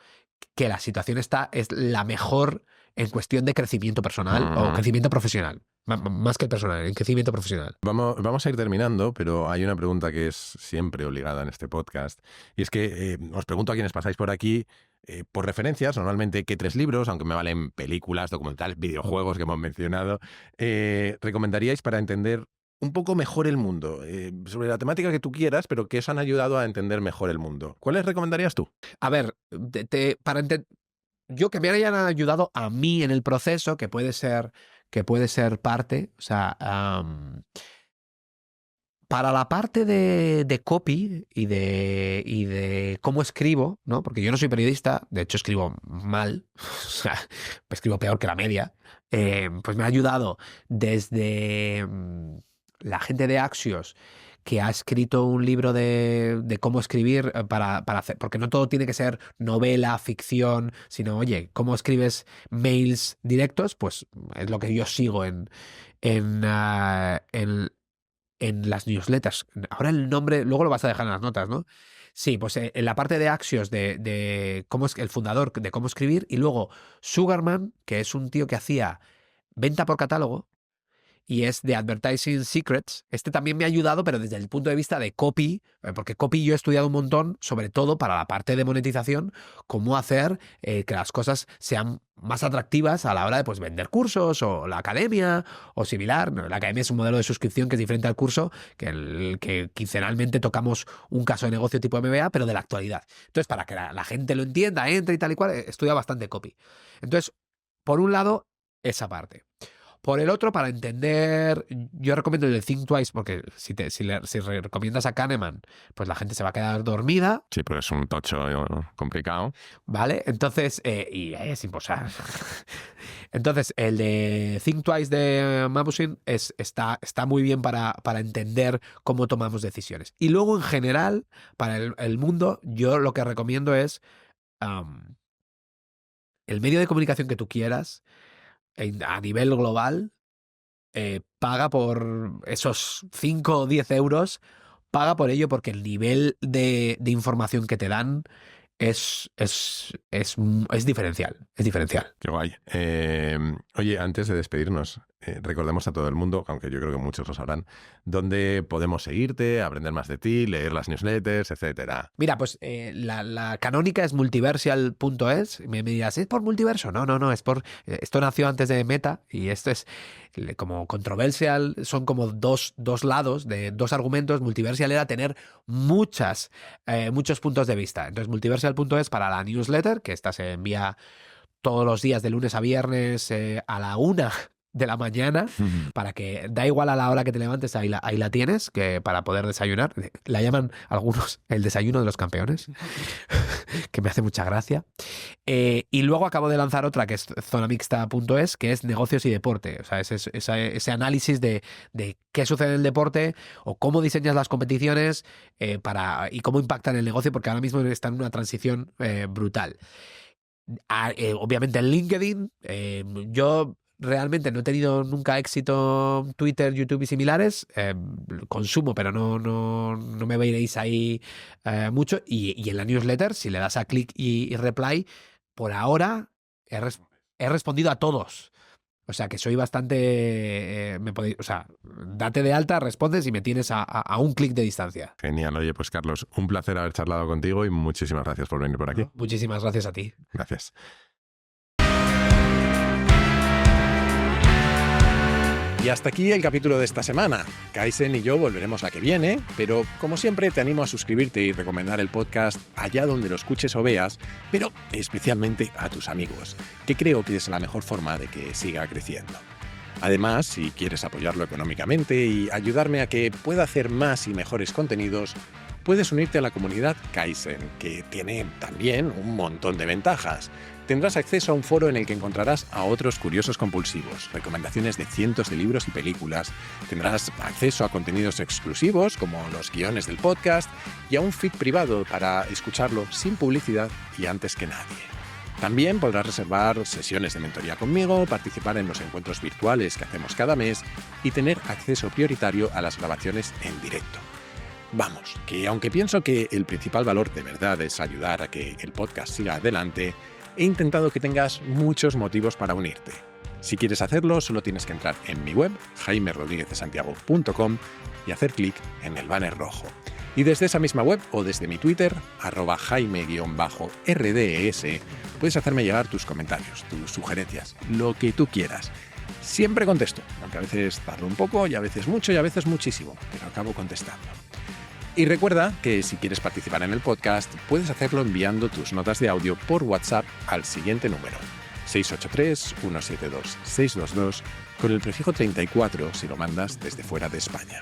que la situación es la mejor en cuestión de crecimiento personal o crecimiento profesional. Más que el personal, en crecimiento profesional. Vamos a ir terminando, pero hay una pregunta que es siempre obligada en este podcast. Y es que os pregunto a quienes pasáis por aquí, por referencias, normalmente qué 3 libros, aunque me valen películas, documentales, videojuegos que hemos mencionado, recomendaríais para entender un poco mejor el mundo, sobre la temática que tú quieras, pero que os han ayudado a entender mejor el mundo. ¿Cuáles recomendarías tú? A ver, yo que me hayan ayudado a mí en el proceso, que puede ser parte, o sea, para la parte de copy y de cómo escribo, ¿no? Porque yo no soy periodista, de hecho escribo mal, o sea, escribo peor que la media, pues me ha ayudado desde la gente de Axios, que ha escrito un libro de cómo escribir para hacer, porque no todo tiene que ser novela, ficción, sino, oye, cómo escribes mails directos, pues es lo que yo sigo en en las newsletters. Ahora el nombre, luego lo vas a dejar en las notas, ¿no? Sí, pues en la parte de Axios de cómo es el fundador de cómo escribir, y luego Sugarman, que es un tío que hacía venta por catálogo y es de Advertising Secrets. Este también me ha ayudado, pero desde el punto de vista de copy, porque copy yo he estudiado un montón, sobre todo para la parte de monetización, cómo hacer que las cosas sean más atractivas a la hora de pues, vender cursos o la academia o similar. La academia es un modelo de suscripción que es diferente al curso, que quincenalmente tocamos un caso de negocio tipo MBA, pero de la actualidad. Entonces, para que la gente lo entienda, entre y tal y cual, he estudiado bastante copy. Entonces, por un lado, esa parte. Por el otro, para entender, yo recomiendo el de Think Twice, porque si recomiendas a Kahneman, pues la gente se va a quedar dormida. Sí, pues es un tocho complicado. ¿Vale? Entonces, y es imposible. Entonces, el de Think Twice de Mabusin está muy bien para entender cómo tomamos decisiones. Y luego, en general, para el mundo, yo lo que recomiendo es el medio de comunicación que tú quieras, a nivel global, paga por esos 5 o 10 euros, paga por ello porque el nivel de información que te dan es diferencial. Es diferencial. Qué guay. Oye, antes de despedirnos, recordemos a todo el mundo, aunque yo creo que muchos lo sabrán, dónde podemos seguirte, aprender más de ti, leer las newsletters, etcétera. Mira, pues la canónica es multiversial.es. Me dirás, ¿es por multiverso? No, es por... Esto nació antes de Meta y esto es como controversial. Son como dos lados de dos argumentos. Multiversial era tener muchos puntos de vista. Entonces, multiversial.es para la newsletter, que esta se envía todos los días de lunes a viernes a la 1 de la mañana, para que da igual a la hora que te levantes, ahí la tienes, que para poder desayunar. La llaman algunos el desayuno de los campeones, que me hace mucha gracia. Y luego acabo de lanzar otra que es zonamixta.es, que es negocios y deporte. O sea, ese análisis de qué sucede en el deporte o cómo diseñas las competiciones y cómo impactan el negocio, porque ahora mismo está en una transición brutal. Obviamente en LinkedIn, yo realmente no he tenido nunca éxito en Twitter, YouTube y similares. Consumo, pero no me veréis ahí mucho. Y en la newsletter, si le das a clic y reply, por ahora he respondido a todos. O sea, que soy bastante... date de alta, respondes y me tienes a un clic de distancia. Genial. Oye, pues Carlos, un placer haber charlado contigo y muchísimas gracias por venir por aquí. Muchísimas gracias a ti. Gracias. Y hasta aquí el capítulo de esta semana. Kaizen y yo volveremos la que viene, pero como siempre te animo a suscribirte y recomendar el podcast allá donde lo escuches o veas, pero especialmente a tus amigos, que creo que es la mejor forma de que siga creciendo. Además, si quieres apoyarlo económicamente y ayudarme a que pueda hacer más y mejores contenidos, puedes unirte a la comunidad Kaizen, que tiene también un montón de ventajas. Tendrás acceso a un foro en el que encontrarás a otros curiosos compulsivos, recomendaciones de cientos de libros y películas, tendrás acceso a contenidos exclusivos como los guiones del podcast y a un feed privado para escucharlo sin publicidad y antes que nadie. También podrás reservar sesiones de mentoría conmigo, participar en los encuentros virtuales que hacemos cada mes y tener acceso prioritario a las grabaciones en directo. Vamos, que aunque pienso que el principal valor de verdad es ayudar a que el podcast siga adelante, he intentado que tengas muchos motivos para unirte. Si quieres hacerlo, solo tienes que entrar en mi web, jaimerodriguezdesantiago.com, y hacer clic en el banner rojo. Y desde esa misma web o desde mi Twitter, @jaime_rds, puedes hacerme llegar tus comentarios, tus sugerencias, lo que tú quieras. Siempre contesto, aunque a veces tardo un poco y a veces mucho y a veces muchísimo, pero acabo contestando. Y recuerda que si quieres participar en el podcast, puedes hacerlo enviando tus notas de audio por WhatsApp al siguiente número, 683-172-622, con el prefijo 34 si lo mandas desde fuera de España.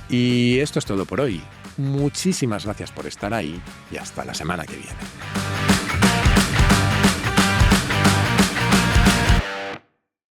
Y esto es todo por hoy. Muchísimas gracias por estar ahí y hasta la semana que viene.